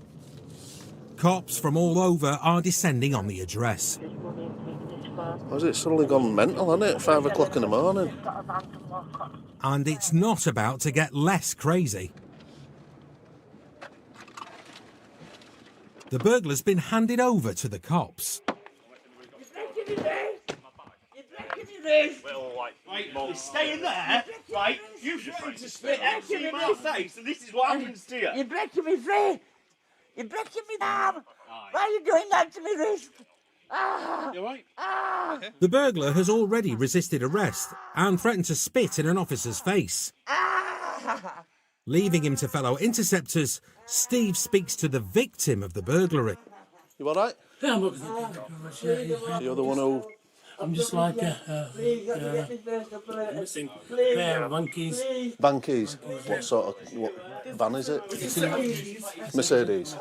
Cops from all over are descending on the address. Has it suddenly gone mental, hasn't it? 5 o'clock in the morning. And it's not about to get less crazy. The burglar's been handed over to the cops. Well, right, stay in there, right? You threatened to spit in my face, and this is what happens to you. You're breaking me free. You're breaking me down. Why are you doing that to me, this? You right? The burglar has already resisted arrest and threatened to spit in an officer's face. Leaving him to fellow interceptors, Steve speaks to the victim of the burglary. You all right? Yeah, I'm okay. You're the one who... I'm just like missing pair of monkeys. Bankies? What van is it? Mercedes.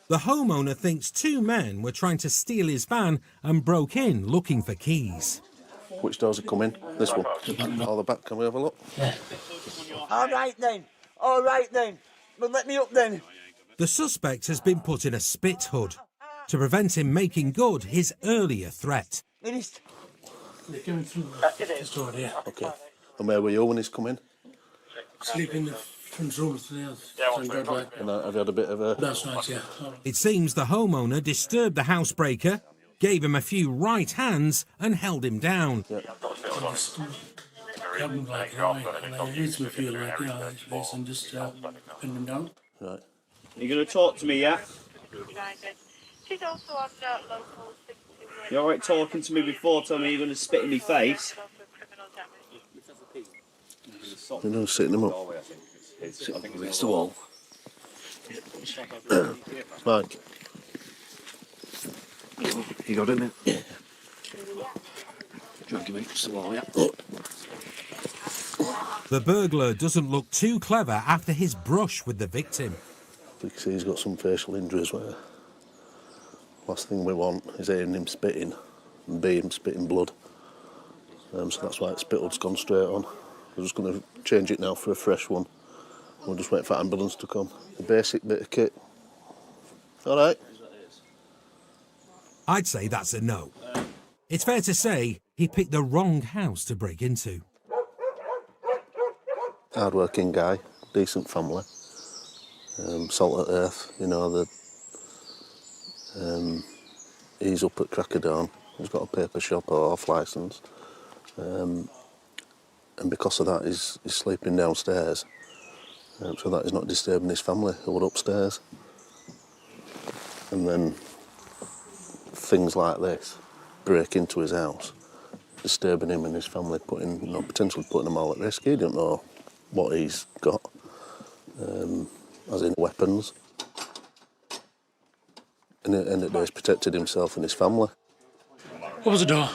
The homeowner thinks 2 men were trying to steal his van and broke in looking for keys. Which doors have come in? This one? Or the back, can we have a look? Yeah. All right then. Well, let me up then. The suspect has been put in a spit hood to prevent him making good his earlier threat. Finished. They're coming through the store here. Okay. And where were you when he's come in? Sleep in the front room today. Thank God, like. And have you had a bit of a... That's right, yeah. It seems the homeowner disturbed the housebreaker, gave him a few right hands and held him down. Grab him like, you know, and it makes me feel like, you know, and just pin him down. Right. You going to talk to me, yeah? She's also on local 62. You alright talking to me before telling me you're going to spit in my face? You know, sitting him up. It's the wall. Mike. You got it, innit? Yeah. Drag him against the wall, yeah. The burglar doesn't look too clever after his brush with the victim. You can see he's got some facial injuries where last thing we want is hearing him spitting and B, him spitting blood. So that's why Spitwood's gone straight on. We're just going to change it now for a fresh one. We'll just wait for ambulance to come. The basic bit of kit. All right. I'd say that's a no. It's fair to say he picked the wrong house to break into. Hard-working guy, decent family. Salt of earth, you know, he's up at crack of dawn. He's got a paper shop or off licence. And because of that, he's sleeping downstairs. So that he's not disturbing his family who are upstairs. And then things like this break into his house, disturbing him and his family, potentially putting them all at risk. He don't know what he's got, as in weapons. And at the end of the day, he's protected himself and his family. Opens the door,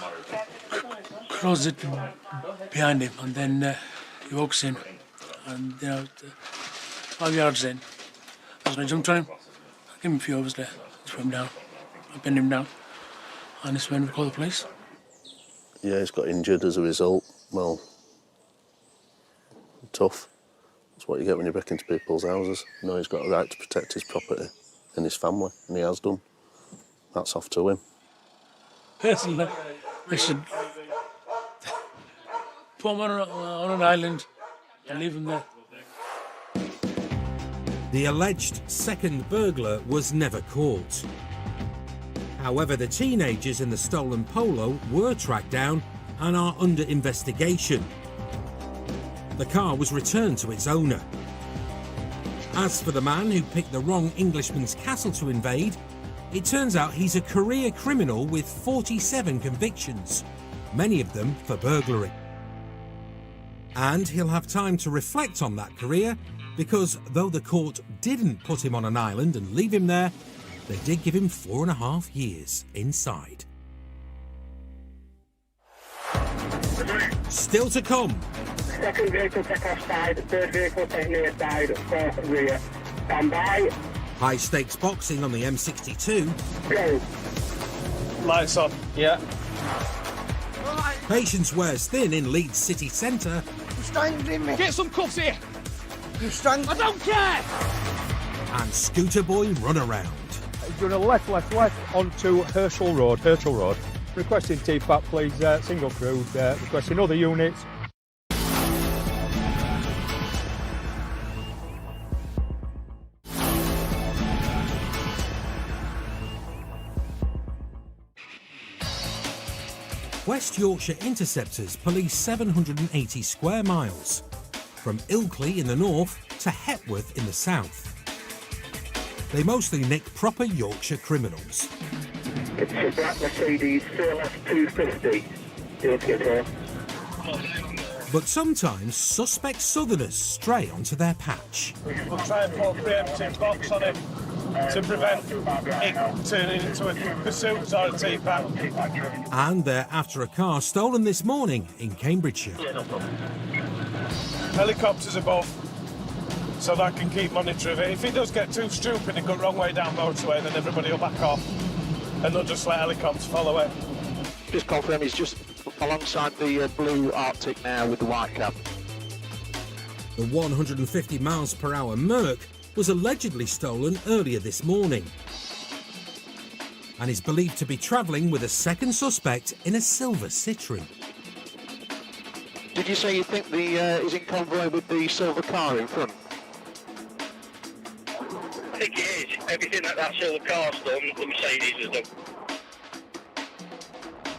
closes it behind him, and then he walks in. And, 5 yards in, as I jumped on him, I gave him a few overs there, just put him down. I pinned him down, and this when we call the police. Yeah, he's got injured as a result. Well, tough. That's what you get when you break into people's houses. You know, he's got a right to protect his property and his family, and he has done. That's off to him. Personally, they should put him on an island and leave him there. The alleged second burglar was never caught. However, the teenagers in the stolen Polo were tracked down and are under investigation. The car was returned to its owner. As for the man who picked the wrong Englishman's castle to invade, it turns out he's a career criminal with 47 convictions, many of them for burglary. And he'll have time to reflect on that career, because though the court didn't put him on an island and leave him there, they did give him 4.5 years inside. Still to come. Second vehicle take off side, third vehicle take near side, fourth rear. Stand by. High stakes boxing on the M62. Go. Lights on. Yeah. Patience wears thin in Leeds city centre. You strangling me. Get some cuffs here. You strangling. I don't care. And Scooter Boy runaround. Doing a left onto Herschel Road. Requesting TPAP, please. Single crew. Requesting other units. West Yorkshire Interceptors police 780 square miles, from Ilkley in the north to Hepworth in the south. They mostly nick proper Yorkshire criminals. It's a black Mercedes CLS 250. But sometimes suspect southerners stray onto their patch. We'll try and put a preemptive box on it to prevent it turning into a pursuit or a TPAP. And they're after a car stolen this morning in Cambridgeshire. Helicopters above, so that I can keep monitoring it. If it does get too stupid and go wrong way down motorway, then everybody will back off and they'll just let helicopters follow it. Just confirm he's just alongside the blue Arctic now with the white cab. The 150 miles per hour Merc was allegedly stolen earlier this morning. and is believed to be travelling with a second suspect in a silver Citroen. Did you say you think he's in convoy with the silver car in front? I think it is. Everything that silver car's done, the Mercedes has done.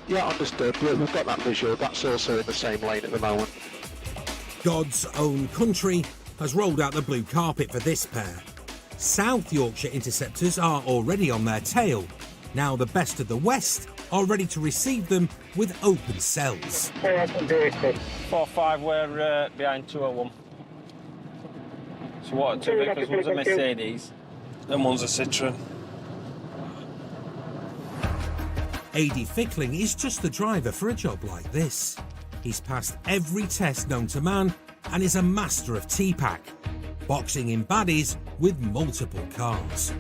Yeah, understood. We've got that visual. That's also in the same lane at the moment. God's own country has rolled out the blue carpet for this pair. South Yorkshire Interceptors are already on their tail. Now the best of the West are ready to receive them with open cells. 4-5, we're behind 201. So what are two vehicles? One's a Mercedes and one's a Citroen. A.D. Fickling is just the driver for a job like this. He's passed every test known to man and is a master of T-Pack, boxing in baddies with multiple cars.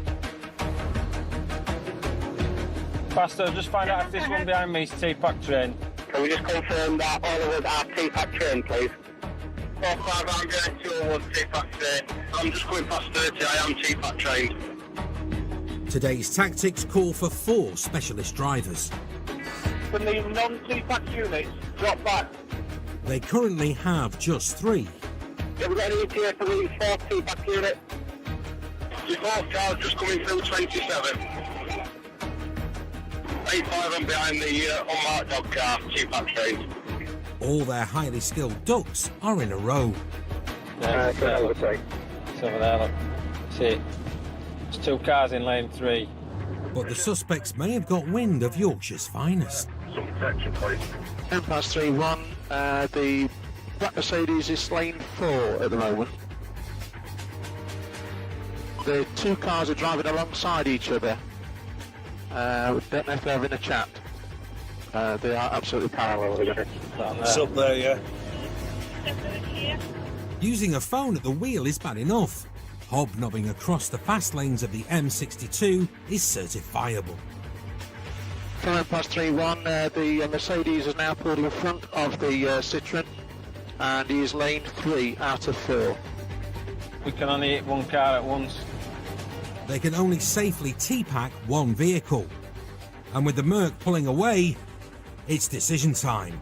Pastor, just find out if this one behind me is T-Pack trained. Can we just confirm that all of us are T-Pack trained, please? 4-5, I'm going 201 T-Pack trained. I'm just going past 30, I am T-Pack trained. Today's tactics call for 4 specialist drivers. When the non-T-Pack units drop back, They currently have just 3. have we got any ETA for the 4 T-Pack unit? The 4th car's just coming through 27. 85 and behind the unmarked dog car, T-Pack trained. All their highly skilled ducks are in a row. It's over there, look. See it. There's 2 cars in lane 3. But the suspects may have got wind of Yorkshire's finest. Some protection, please. 3-1. The black Mercedes is lane 4 at the moment. The 2 cars are driving alongside each other. We don't know if they're having a chat. They are absolutely parallel. It's up there, yeah. Using a phone at the wheel is bad enough. Hobnobbing across the fast lanes of the M62 is certifiable. 3-1. The Mercedes is now pulled in front of the Citroen, and he is lane 3 out of 4. We can only hit 1 car at once. They can only safely T-Pack 1 vehicle. And with the Merc pulling away, it's decision time.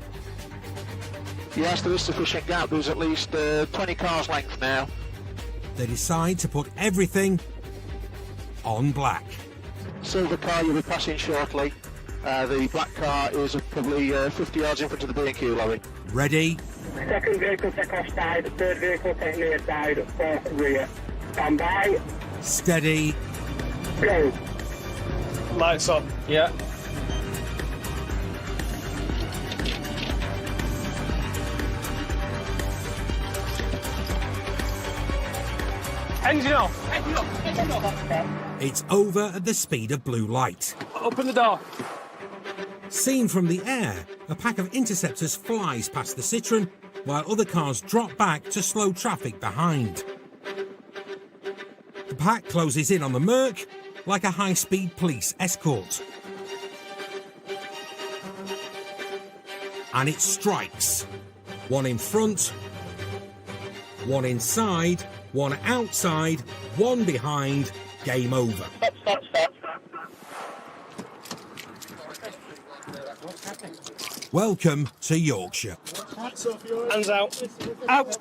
Yes, there is sufficient gap. There's at least 20 cars length now. They decide to put everything on black. Silver car you'll be passing shortly. The black car is probably 50 yards in front of the B&Q lorry. Ready? Second vehicle take off side, third vehicle take near side, fourth rear. Stand by. Steady. Go. Lights on. Yeah. Engine off. Engine off. It's over at the speed of blue light. Open the door. Seen from the air, a pack of interceptors flies past the Citroen, while other cars drop back to slow traffic behind. The pack closes in on the Merc like a high-speed police escort. And it strikes. 1 in front, 1 inside, 1 outside, 1 behind. Game over. Stop. Welcome to Yorkshire. Hands out. Out.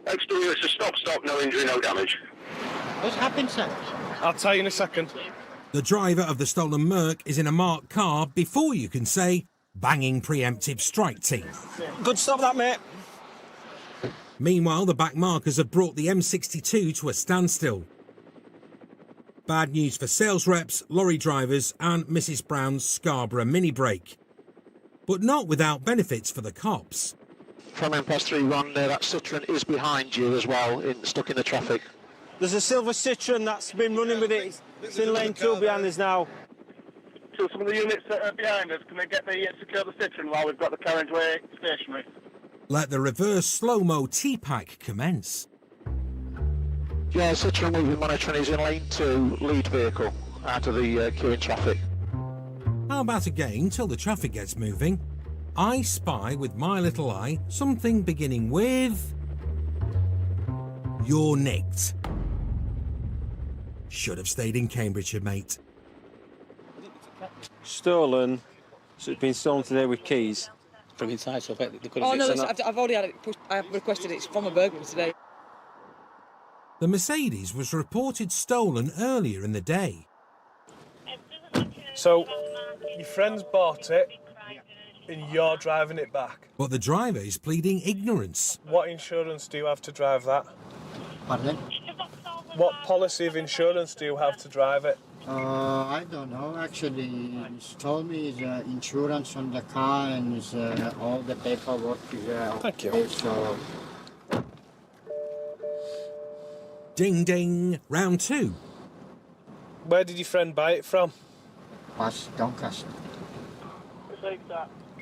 Exterior, it's a stop, no injury, no damage. What's happened, sir? I'll tell you in a second. The driver of the stolen Merc is in a marked car before you can say banging preemptive strike team. Good stop that, mate. Meanwhile, the back markers have brought the M62 to a standstill. Bad news for sales reps, lorry drivers and Mrs Brown's Scarborough mini break. But not without benefits for the cops. From M+3-1, that Citroen is behind you as well, stuck in the traffic. There's a silver Citroen that's been running with it. It's in lane 2 behind us now. So some of the units that are behind us, can they get the secure the Citroen while we've got the carriageway stationary? Let the reverse slow-mo T-Pack commence. Yeah, Citroen we've been monitoring is in lane 2, lead vehicle, out of the queue in traffic. How about a game till the traffic gets moving? I spy with my little eye something beginning with... You're nicked. Should have stayed in Cambridgeshire, mate. Stolen. So it's been stolen today with keys. From inside, so I bet they could Oh have no, fixed it. I've already had it pushed. I've requested it. It's from a burglar today. The Mercedes was reported stolen earlier in the day. So, your friends bought it, and you're driving it back. But the driver is pleading ignorance. What insurance do you have to drive that? Pardon? What policy of insurance do you have to drive it? I don't know. Actually, he told me is insurance on the car and is all the paperwork is Thank you. okay, so Ding ding, round 2. Where did your friend buy it from? past Doncaster.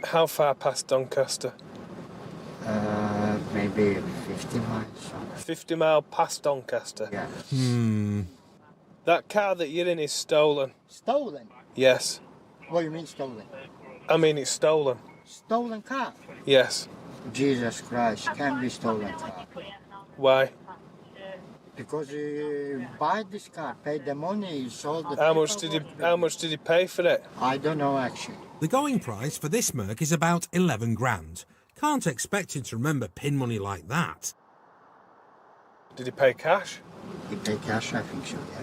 How far past Doncaster? Maybe 50 miles. 50 mile past Doncaster? Yeah. That car that you're in is stolen. Stolen? Yes. What do you mean stolen? I mean, it's stolen. Stolen car? Yes. Jesus Christ, can't be stolen car. Why? Because he bought this car, paid the money, he sold the How much did he pay for it? I don't know actually. The going price for this Merc is about 11 grand. Can't expect him to remember pin money like that. Did he pay cash? He paid cash, I think so, yeah.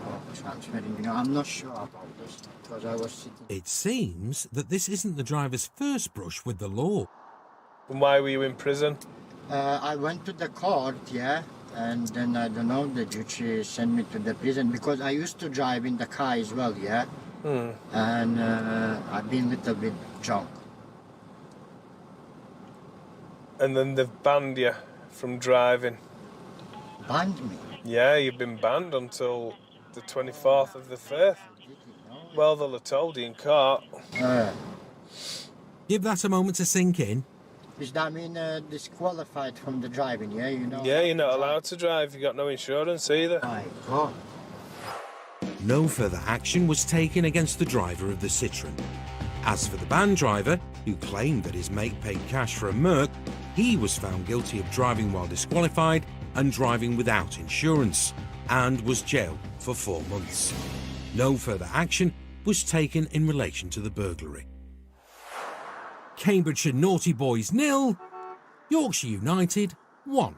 Or transferring, I'm not sure about this because I was sitting. It seems that this isn't the driver's first brush with the law. And why were you in prison? I went to the court, yeah, and then I don't know, the judge sent me to the prison because I used to drive in the car as well, yeah. And I've been a little bit drunk. And then they've banned you from driving. Banned me? Yeah, you've been banned until the 24th of the 5th. Well, they'll have told you in court. Give that a moment to sink in. Does that mean disqualified from the driving, yeah? Yeah, you're not allowed to drive. You've got no insurance either. My God. No further action was taken against the driver of the Citroën. As for the van driver, who claimed that his mate paid cash for a Merc, he was found guilty of driving while disqualified and driving without insurance, and was jailed for 4 months. No further action was taken in relation to the burglary. Cambridgeshire Naughty Boys 0, Yorkshire United 1.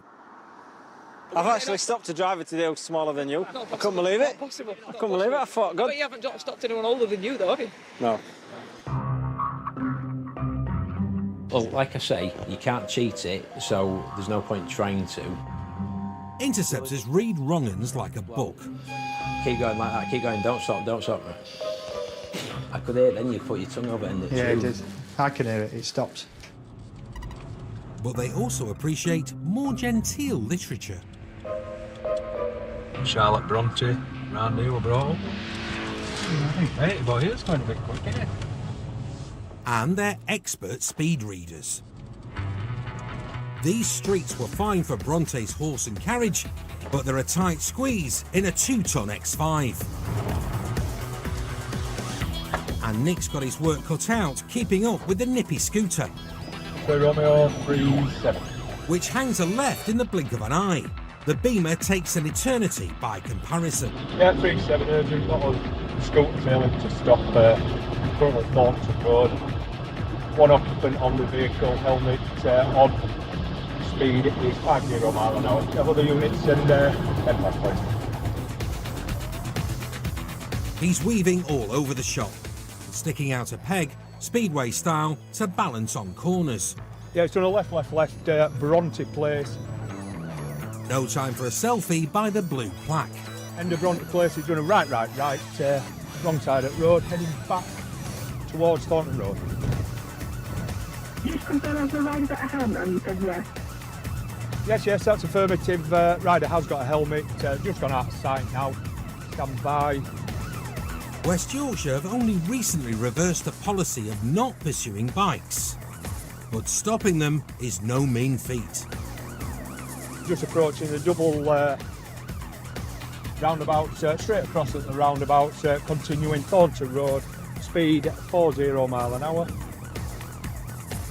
I've actually stopped a driver today who's smaller than you. I couldn't believe it. Possible. I couldn't believe it. I thought, God. But you haven't stopped anyone older than you, though, have you? No. Well, like I say, you can't cheat it, so there's no point trying to. Interceptors read wrong-uns like a book. Keep going like that, keep going, don't stop. I could hear it then, you put your tongue over it and yeah, it did. I can hear it, it stopped. But they also appreciate more genteel literature. Charlotte Bronte, round here, Brawl. Hey, boy, it's going a bit quick, isn't it? And they're expert speed readers. These streets were fine for Bronte's horse and carriage, but they're a tight squeeze in a 2-ton X5. And Nick's got his work cut out, keeping up with the nippy scooter. So Romeo 37. Which hangs a left in the blink of an eye. The Beamer takes an eternity by comparison. Yeah, 37 urgent, got a scooter failing to stop currently Thornton Road. One occupant on the vehicle, helmet on. Speed is 50 mile an hour. Have other units and head back, please. He's weaving all over the shop, sticking out a peg, speedway style, to balance on corners. Yeah, it's done a left, Bronte Place. No time for a selfie by the blue plaque. End of Bronte Place, he's done a right, wrong side of the road, heading back towards Thornton Road. Just confirm has the rider got a helmet on, you said yes? Yes, that's affirmative. Rider has got a helmet, just gone out of sight now. Stand by. West Yorkshire have only recently reversed the policy of not pursuing bikes. But stopping them is no mean feat. Just approaching the double roundabout, straight across at the roundabout, continuing Thornton Road, speed 40 mile an hour.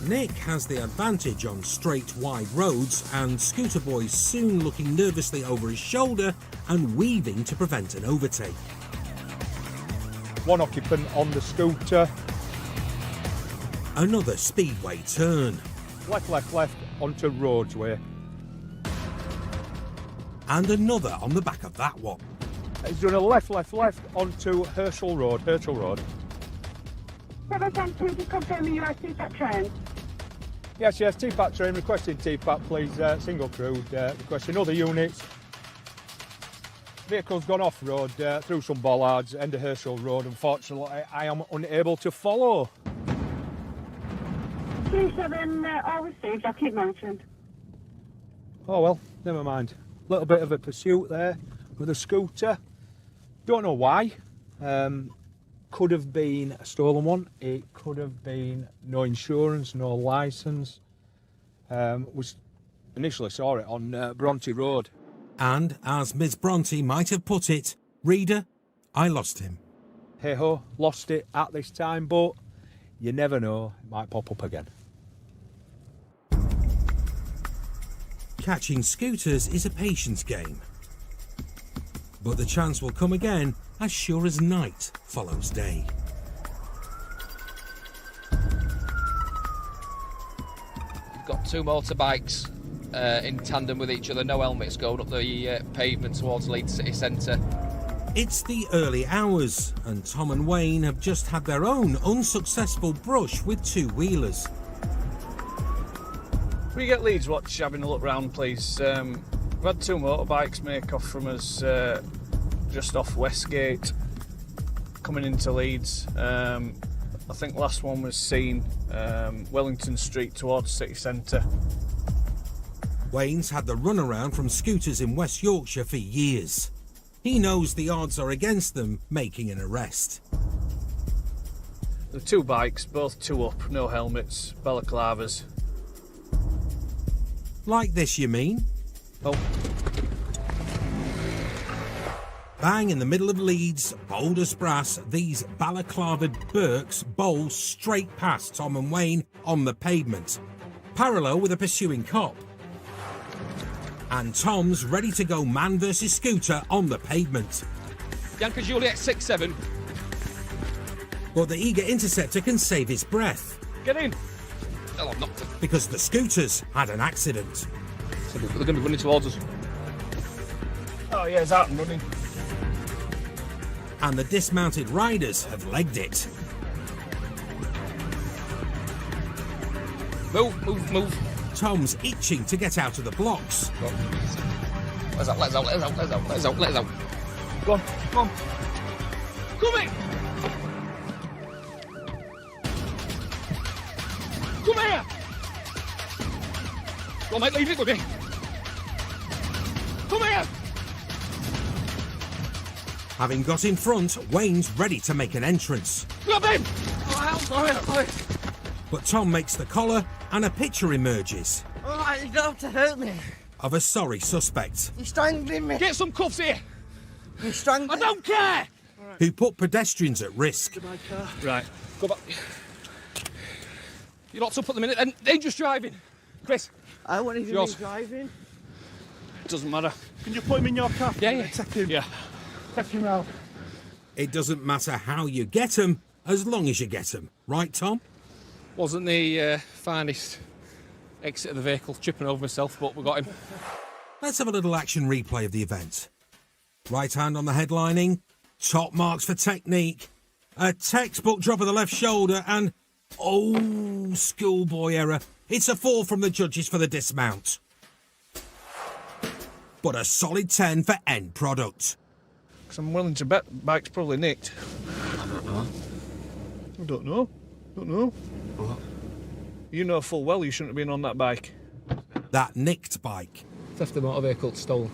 Nick has the advantage on straight, wide roads, and Scooter Boy's soon looking nervously over his shoulder and weaving to prevent an overtake. One occupant on the scooter. Another speedway turn. Left onto Roadsway. And another on the back of that one. He's done a left onto Herschel Road. 710, just confirming you are TPAT train. Yes, TPAT train, requesting TPAT, please, single crewed, requesting other units. Vehicle's gone off-road through some bollards, end of Herschel Road. Unfortunately, I am unable to follow. 27, all received, I'll keep monitoring. Oh well, never mind. Little bit of a pursuit there with a scooter. Don't know why. Could have been a stolen one. It could have been no insurance, no licence. Was initially saw it on Bronte Road. And as Ms Bronte might have put it, reader, I lost him. Hey ho, lost it at this time, but you never know, it might pop up again. Catching scooters is a patience game. But the chance will come again as sure as night follows day. You've got two motorbikes in tandem with each other, no helmets, going up the pavement towards Leeds City Centre. It's the early hours, and Tom and Wayne have just had their own unsuccessful brush with two-wheelers. Will you get Leeds Watch having a look round, please? We've had two motorbikes make off from us just off Westgate, coming into Leeds. I think last one was seen Wellington Street towards City Centre. Wayne's had the runaround from scooters in West Yorkshire for years. He knows the odds are against them making an arrest. The two bikes, both two up, no helmets, balaclavas. Like this, you mean? Oh. Bang in the middle of Leeds, bold as brass, these balaclavaed Burks bowl straight past Tom and Wayne on the pavement, parallel with a pursuing cop. And Tom's ready to go man versus scooter on the pavement. Yankee Juliet 67. But the eager interceptor can save his breath. Get in! Oh, I'm not. Because the scooters had an accident. So they're going to be running towards us. Oh yeah, it's out and running. And the dismounted riders have legged it. Move. Tom's itching to get out of the blocks. Let's out. Go on. Come in! Come here! Go on, mate, leave it with me. Come here! Having got in front, Wayne's ready to make an entrance. Grab him! But Tom makes the collar and a picture emerges. Oh, you don't have to hurt me. Of a sorry suspect. You're strangling me. Get some cuffs here. You're strangling. I don't care. Who put pedestrians at risk. Right, go back. You're locked up at the minute and dangerous driving. Chris. I won't even yours. be driving. Doesn't matter. Can you put him in your car? Yeah. Take him. Yeah. Take him out. It doesn't matter how you get 'em, as long as you get 'em. Right, Tom? Wasn't the finest exit of the vehicle, tripping over myself, but we got him. Let's have a little action replay of the event. Right hand on the headlining, top marks for technique, a textbook drop of the left shoulder, and oh, schoolboy error. It's a 4 from the judges for the dismount. But a solid 10 for end product. Because I'm willing to bet the bike's probably nicked. I don't know. What? You know full well you shouldn't have been on that bike. That nicked bike. Theft of motor vehicle stolen.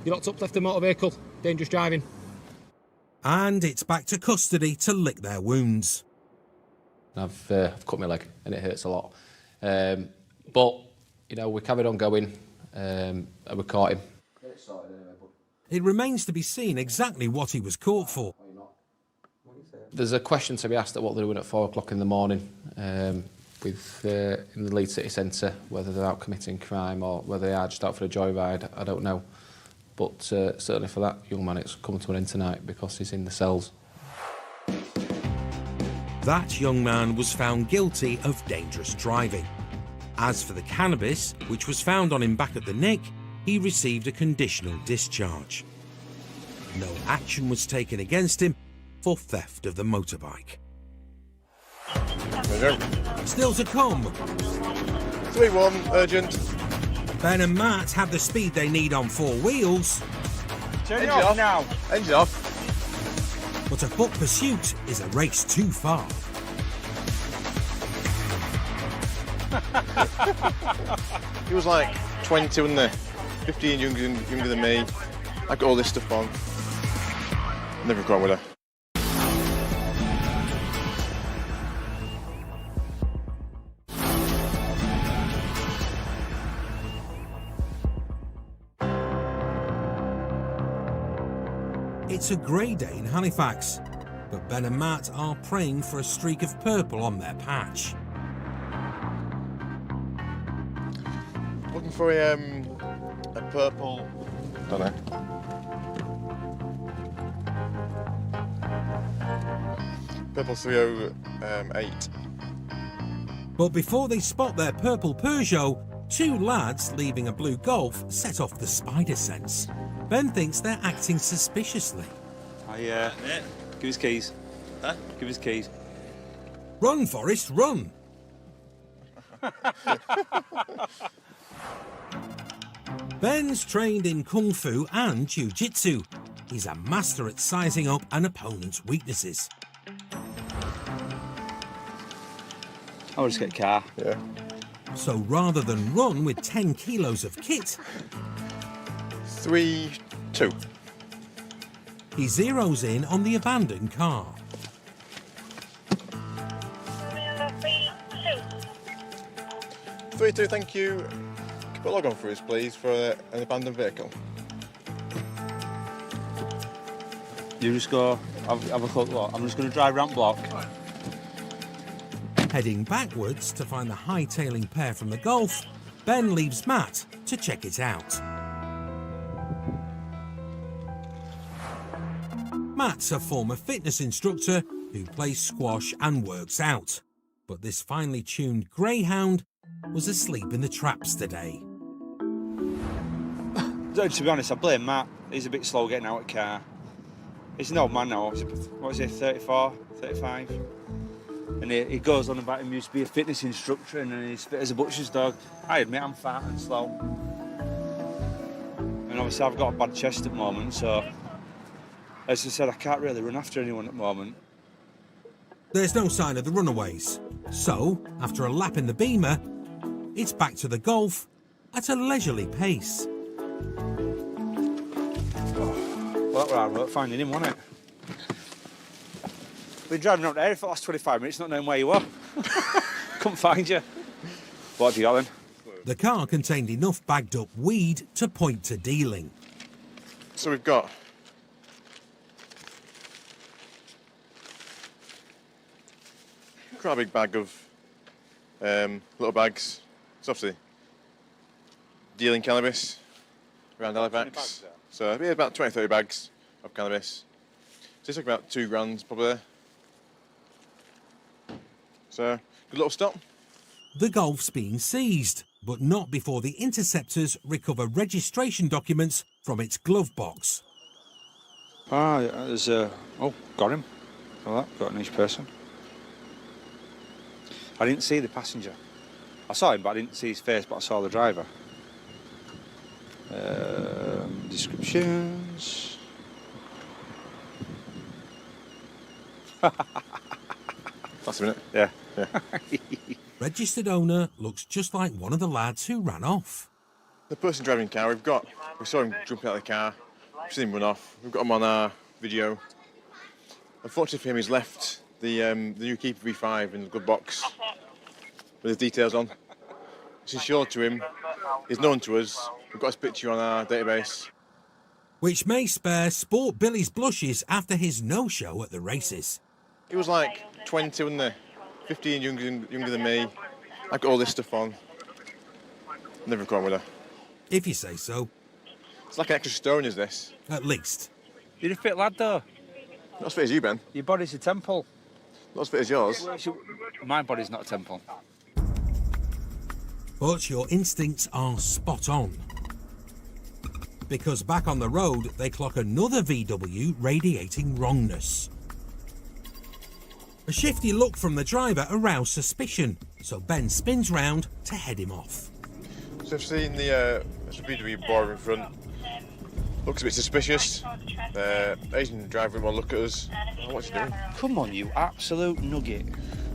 You're locked up, theft of motor vehicle, dangerous driving. And it's back to custody to lick their wounds. I've cut my leg and it hurts a lot. But, you know, we carried on going and we caught him. It remains to be seen exactly what he was caught for. There's a question to be asked at what they're doing at 4 o'clock in the morning in the Leeds City Centre, whether they're out committing crime or whether they are just out for a joyride, I don't know. But certainly for that young man, it's coming to an end tonight because he's in the cells. That young man was found guilty of dangerous driving. As for the cannabis, which was found on him back at the Nick, he received a conditional discharge. No action was taken against him for theft of the motorbike. Still to come. 3-1, urgent. Ben and Matt have the speed they need on four wheels. Turn it off now. Engine off. But a foot pursuit is a race too far. He was like 20, wasn't he? 15 younger than me. I got all this stuff on. Never gone with her. It's a grey day in Halifax, but Ben and Matt are praying for a streak of purple on their patch. Looking for a purple. Don't know. Purple 308. But before they spot their purple Peugeot, two lads leaving a blue Golf set off the spider sense. Ben thinks they're acting suspiciously. Give his keys. Huh? Give his keys. Run, Forrest, run! Ben's trained in Kung Fu and Jiu-Jitsu. He's a master at sizing up an opponent's weaknesses. I'll just get a car. Yeah. So rather than run with 10 kilos of kit, 3-2. he zeroes in on the abandoned car. 3-2, thank you. Can you put a log on for us, please, for an abandoned vehicle? You just go, have a quick look. I'm just going to drive round block. Heading backwards to find the hightailing pair from the Golf, Ben leaves Matt to check it out. Matt's a former fitness instructor who plays squash and works out. But this finely tuned greyhound was asleep in the traps today. To be honest, I blame Matt. He's a bit slow getting out of the car. He's an old man now. What is he, 34, 35? And he goes on about him used to be a fitness instructor and he's fit as a butcher's dog. I admit I'm fat and slow. And obviously I've got a bad chest at the moment, so as I said, I can't really run after anyone at the moment. There's no sign of the runaways. So, after a lap in the Beamer, it's back to the Golf at a leisurely pace. Well, that was hard work finding him, wasn't it? We've been driving up there for the last 25 minutes, not knowing where you were. Couldn't find you. What have you got then? The car contained enough bagged up weed to point to dealing. So we've got quite a big bag of little bags. It's obviously dealing cannabis around Halifax. So yeah, about 20-30 bags of cannabis. So it's like about 2 grand probably. So good little stop. The Golf's being seized, but not before the Interceptors recover registration documents from its glove box. There's oh, got him. All that, got an each person. I didn't see the passenger. I saw him, but I didn't see his face, but I saw the driver. Descriptions. That's a minute. Yeah. Registered owner looks just like one of the lads who ran off. The person driving the car, we saw him jumping out of the car, we've seen him run off. We've got him on our video. Unfortunately for him, he's left the new Keeper V5 in the glove box with his details on. It's insured to him. He's known to us. We've got his picture on our database. Which may spare Sport Billy's blushes after his no-show at the races. He was like 20, wasn't he? 15 younger than me. I got all this stuff on. Never gone with her. If you say so. It's like an extra stone, is this? At least. You're a fit lad, though. Not as fit as you, Ben. Your body's a temple. Not as fit as yours. My body's not a temple. But your instincts are spot on. Because back on the road, they clock another VW radiating wrongness. A shifty look from the driver aroused suspicion, so Ben spins round to head him off. So I've seen the VW bar in front. Looks a bit suspicious. Asian driver will look at us. What's he doing? Come on, you absolute nugget.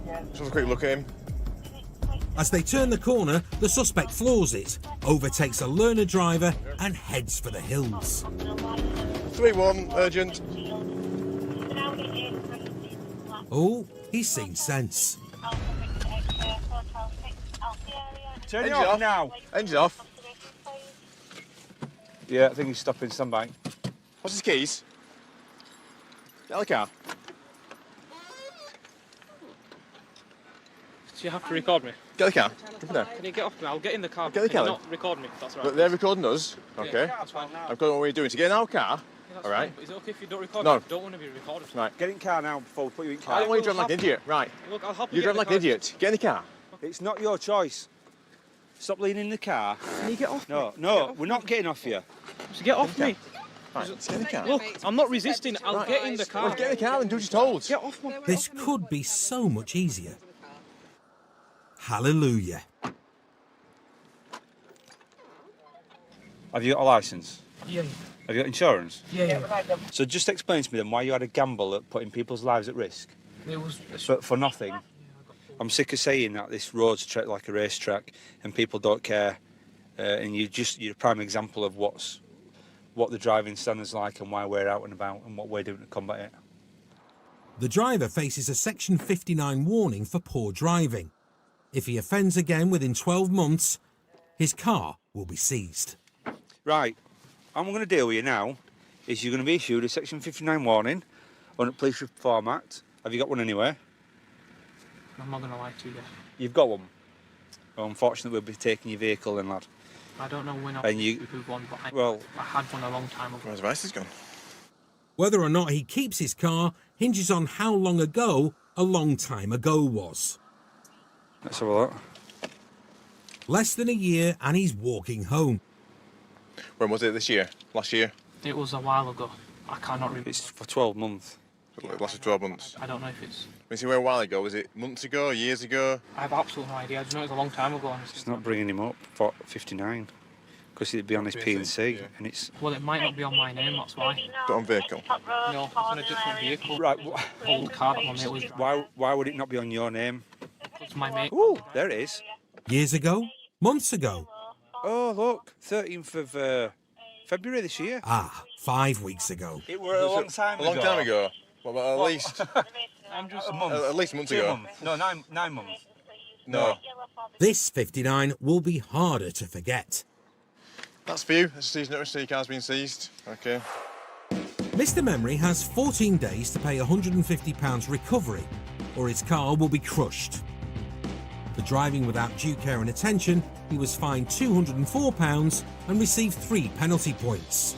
Let's have a quick look at him. As they turn the corner, the suspect floors it, overtakes a learner driver and heads for the hills. 3-1, urgent. Oh, he's seen sense. Turn it off now. Engine off. Yeah, I think he's stopping. Stand by. What's his keys? Get out of the car. Do you have to record me? Get the car. No. Can you get off me? I'll get in the car. Get the car. Can you not record me? That's right. But they're recording us. Okay. Yeah, that's fine. I've got what we're doing. To get in our car. Yeah, that's all right. fine. But is it okay if you don't record No. me? I don't want to be recorded. Right. Get in car now before we put you in car. I don't want you driving like an idiot. Right. Look, I'll happily You get drive in like the an car. idiot. Get in the car. It's not your choice. Stop leaning in the car. Can you get off me? No, we're not getting off you. Just get off me. Right, let's get in the car. Look, I'm not resisting. I'll get in the car. Well, get in the car and do what you're told. Get off me. This could be so much easier. Hallelujah. Have you got a licence? Yeah. Have you got insurance? Yeah. So just explain to me then why you had a gamble at putting people's lives at risk. It was. For nothing. I'm sick of saying that this road's treated like a racetrack and people don't care. And you're a prime example of what the driving standard's like and why we're out and about and what we're doing to combat it. The driver faces a Section 59 warning for poor driving. If he offends again within 12 months, his car will be seized. Right, I'm going to deal with you now is you're going to be issued a Section 59 warning under Police Reform Act. Have you got one anywhere? I'm not going to lie to you. You've got one. Well, unfortunately, we'll be taking your vehicle then, lad. I don't know when And you- I've one, but Well- I had one a long time ago. Where's the license gone? Whether or not he keeps his car hinges on how long ago a long time ago was. Let's have a look. Less than a year and he's walking home. When was it this year? Last year? It was a while ago. I cannot remember. It's for 12 months. It lasted 12 months. I don't know if it's. When you say a while ago, was it months ago, years ago? I have absolutely no idea. I just know it was a long time ago, honestly. It's not bringing him up for 59 because it'd be on his P&C and it's... Well, it might not be on my name, that's why. Got on vehicle? No, it's on a different vehicle. Right, Old car that my mate was driving. why would it not be on your name? It's my mate. Ooh, there it is. Years ago? Months ago? Oh, look, 13th of February this year. Ah, 5 weeks ago. It were a long time ago. A long time ago? What about at least? I'm just... At least months 2 ago? months. No, 9 months. No. This 59 will be harder to forget. That's for you. That's a seized notice. Your car's been seized. Okay. Mr. Memory has 14 days to pay £150 recovery, or his car will be crushed. For driving without due care and attention, he was fined £204 and received 3 penalty points.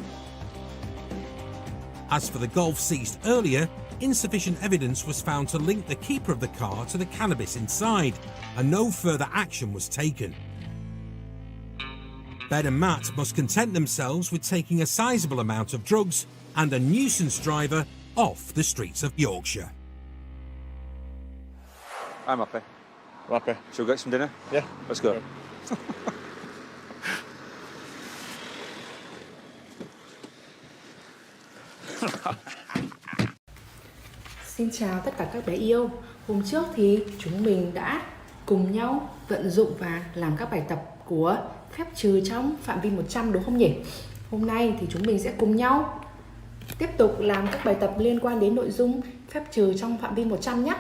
As for the Golf seized earlier, insufficient evidence was found to link the keeper of the car to the cannabis inside, and no further action was taken. Ben and Matt must content themselves with taking a sizable amount of drugs and a nuisance driver off the streets of Yorkshire. I'm happy. I'm happy. Shall we get some dinner? Yeah. Let's go. Xin chào tất cả các bé yêu. Hôm trước thì chúng mình đã cùng nhau vận dụng và làm các bài tập của phép trừ trong phạm vi 100 đúng không nhỉ? Hôm nay thì chúng mình sẽ cùng nhau tiếp tục làm các bài tập liên quan đến nội dung phép trừ trong phạm vi 100 nhé.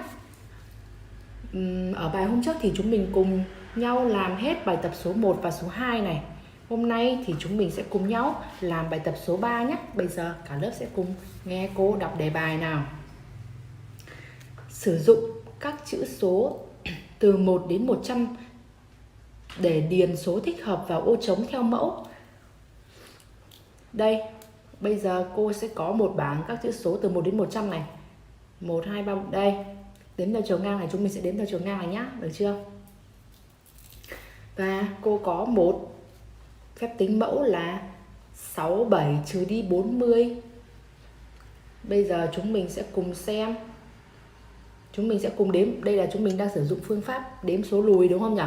Ở bài hôm trước thì chúng mình cùng nhau làm hết bài tập số 1 và số 2 này. Hôm nay thì chúng mình sẽ cùng nhau làm bài tập số 3 nhé. Bây giờ cả lớp sẽ cùng nghe cô đọc đề bài nào. Sử dụng các chữ số từ 1 đến 100 để điền số thích hợp vào ô trống theo mẫu. Đây, bây giờ cô sẽ có một bảng các chữ số từ 1 đến 100 này. 1, 2, 3, đây. Đếm theo chiều ngang này, chúng mình sẽ đếm theo chiều ngang này nhá, được chưa? Và cô có một phép tính mẫu là 67 trừ đi 40. Bây giờ chúng mình sẽ cùng xem. Chúng mình sẽ cùng đếm. Đây là chúng mình đang sử dụng phương pháp đếm số lùi đúng không nhỉ?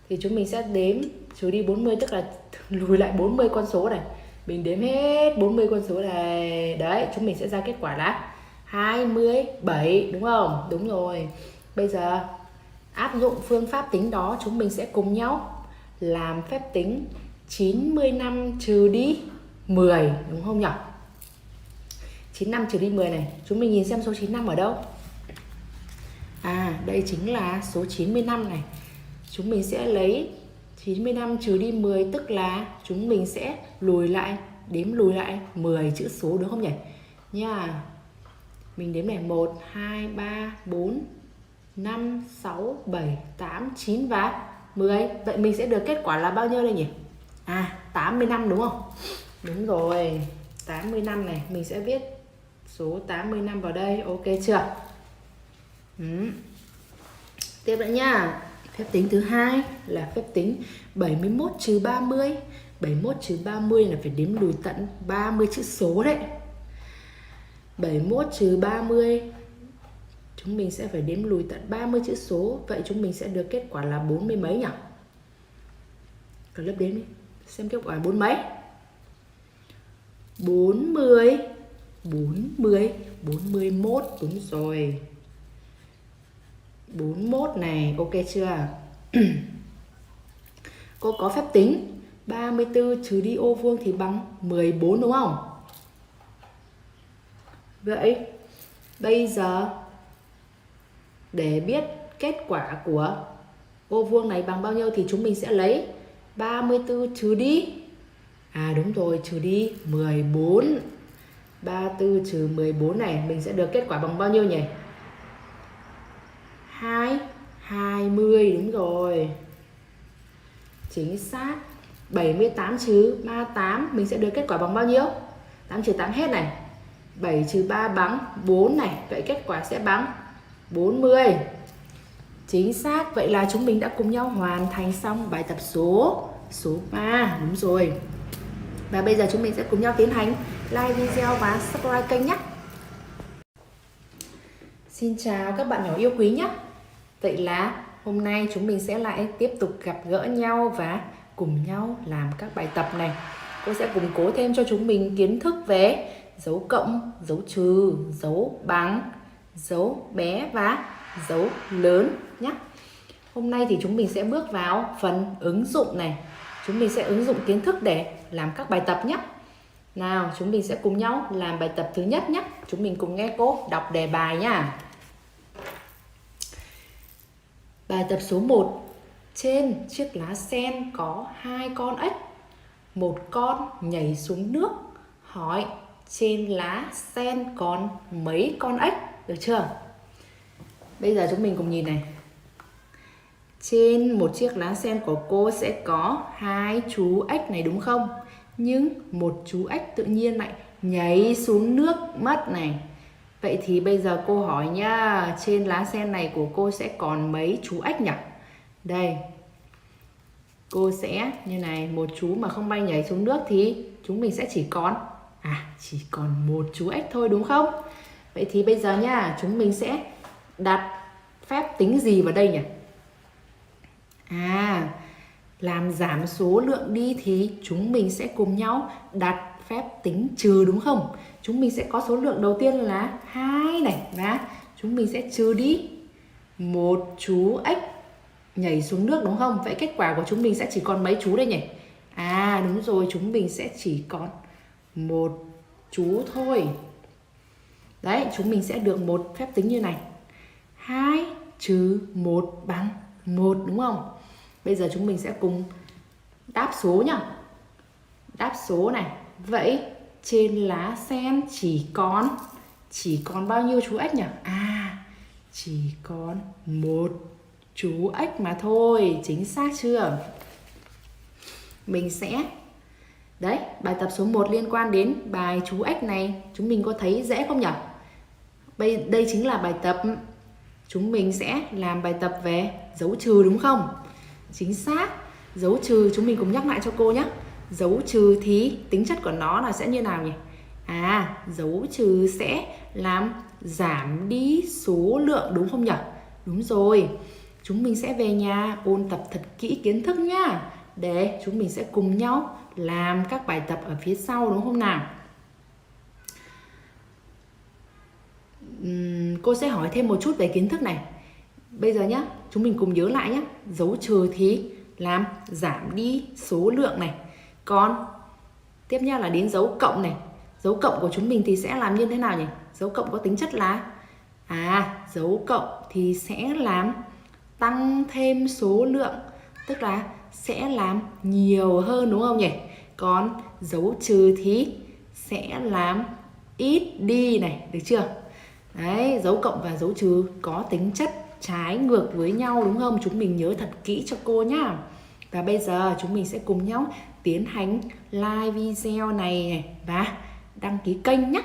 Thì chúng mình sẽ đếm trừ đi 40, tức là lùi lại 40 con số này. Mình đếm hết 40 con số này. Đấy, chúng mình sẽ ra kết quả là 27, đúng không? Đúng rồi. Bây giờ áp dụng phương pháp tính đó, chúng mình sẽ cùng nhau làm phép tính 95 trừ đi 10, đúng không nhỉ? 95 trừ đi 10 này, chúng mình nhìn xem số 95 ở đâu. À, đây chính là số 95 này. Chúng mình sẽ lấy 95 trừ đi 10, tức là chúng mình sẽ lùi lại, đếm lùi lại 10 chữ số, đúng không nhỉ? Nha. Mình đếm này 1, 2, 3, 4, 5, 6, 7, 8, 9 và 10. Vậy mình sẽ được kết quả là bao nhiêu đây nhỉ? À, 85 đúng không? Đúng rồi, 85 này. Mình sẽ viết số 85 vào đây, ok chưa? Tiếp nữa nha. Phép tính thứ hai là phép tính 71 trừ 30. 71 trừ 30 là phải đếm lùi tận 30 chữ số đấy. 71 trừ 30, chúng mình sẽ phải đếm lùi tận 30 chữ số. Vậy chúng mình sẽ được kết quả là 40 mấy nhỉ? Cả lớp đếm đi, xem kết quả 4 mấy. 40, 40, 41, đúng rồi. 41 này, ok chưa? Cô có phép tính 34 trừ đi ô vuông thì bằng 14, đúng không? Vậy bây giờ để biết kết quả của ô vuông này bằng bao nhiêu thì chúng mình sẽ lấy 34 trừ đi, à đúng rồi, trừ đi 14. 34 trừ 14 này, mình sẽ được kết quả bằng bao nhiêu nhỉ? 20, đúng rồi. Chính xác. 78 trừ 38, mình sẽ được kết quả bằng bao nhiêu? 8 trừ 8 hết này. 7 trừ 3 bằng 4 này. Vậy kết quả sẽ bằng 40. Chính xác. Vậy là chúng mình đã cùng nhau hoàn thành xong bài tập số 3. Đúng rồi. Và bây giờ chúng mình sẽ cùng nhau tiến hành like video và subscribe kênh nhé. Xin chào các bạn nhỏ yêu quý nhé. Vậy là hôm nay chúng mình sẽ lại tiếp tục gặp gỡ nhau và cùng nhau làm các bài tập này. Cô sẽ củng cố thêm cho chúng mình kiến thức về dấu cộng, dấu trừ, dấu bằng, dấu bé và dấu lớn nhé. Hôm nay thì chúng mình sẽ bước vào phần ứng dụng này. Chúng mình sẽ ứng dụng kiến thức để làm các bài tập nhé. Nào, chúng mình sẽ cùng nhau làm bài tập thứ nhất nhé. Chúng mình cùng nghe cô đọc đề bài nha. Bài tập số 1. Trên chiếc lá sen có 2 con ếch. Một con nhảy xuống nước. Hỏi trên lá sen còn mấy con ếch? Được chưa? Bây giờ chúng mình cùng nhìn này. Trên một chiếc lá sen của cô sẽ có 2 chú ếch này, đúng không? Nhưng một chú ếch tự nhiên lại nhảy xuống nước mất này. Vậy thì bây giờ cô hỏi nhá, trên lá sen này của cô sẽ còn mấy chú ếch nhỉ? Đây, cô sẽ như này, một chú mà không bay nhảy xuống nước thì chúng mình sẽ chỉ còn một chú ếch thôi, đúng không? Vậy thì bây giờ nhá, chúng mình sẽ đặt phép tính gì vào đây nhỉ? Làm giảm số lượng đi thì chúng mình sẽ cùng nhau đặt phép tính trừ, đúng không? Chúng mình sẽ có số lượng đầu tiên là 2 này, và chúng mình sẽ trừ đi một chú ếch nhảy xuống nước, đúng không? Vậy kết quả của chúng mình sẽ chỉ còn mấy chú đây nhỉ? Đúng rồi, chúng mình sẽ chỉ còn một chú thôi. Đấy, chúng mình sẽ được một phép tính như này. 2 trừ 1 bằng 1, đúng không? Bây giờ chúng mình sẽ cùng đáp số nhá. Đáp số này. Vậy trên lá sen chỉ còn bao nhiêu chú ếch nhỉ? Chỉ còn một chú ếch mà thôi. Chính xác chưa? Mình sẽ đấy, bài tập số 1 liên quan đến bài chú ếch này, chúng mình có thấy dễ không nhỉ? Đây chính là bài tập chúng mình sẽ làm bài tập về dấu trừ đúng không? Chính xác. Dấu trừ chúng mình cùng nhắc lại cho cô nhé. Dấu trừ thì tính chất của nó là sẽ như nào nhỉ? Dấu trừ sẽ làm giảm đi số lượng đúng không nhỉ? Đúng rồi. Chúng mình sẽ về nhà ôn tập thật kỹ kiến thức nhá. Để chúng mình sẽ cùng nhau làm các bài tập ở phía sau đúng không nào? Cô sẽ hỏi thêm một chút về kiến thức này. Bây giờ nhá, chúng mình cùng nhớ lại nhé. Dấu trừ thì làm giảm đi số lượng này. Còn tiếp theo là đến dấu cộng này. Dấu cộng của chúng mình thì sẽ làm như thế nào nhỉ? Dấu cộng có tính chất là dấu cộng thì sẽ làm tăng thêm số lượng, tức là sẽ làm nhiều hơn đúng không nhỉ? Còn dấu trừ thì sẽ làm ít đi này, được chưa? Đấy, dấu cộng và dấu trừ có tính chất trái ngược với nhau đúng không? Chúng mình nhớ thật kỹ cho cô nhá. Và bây giờ chúng mình sẽ cùng nhau tiến hành like video này và đăng ký kênh nhé.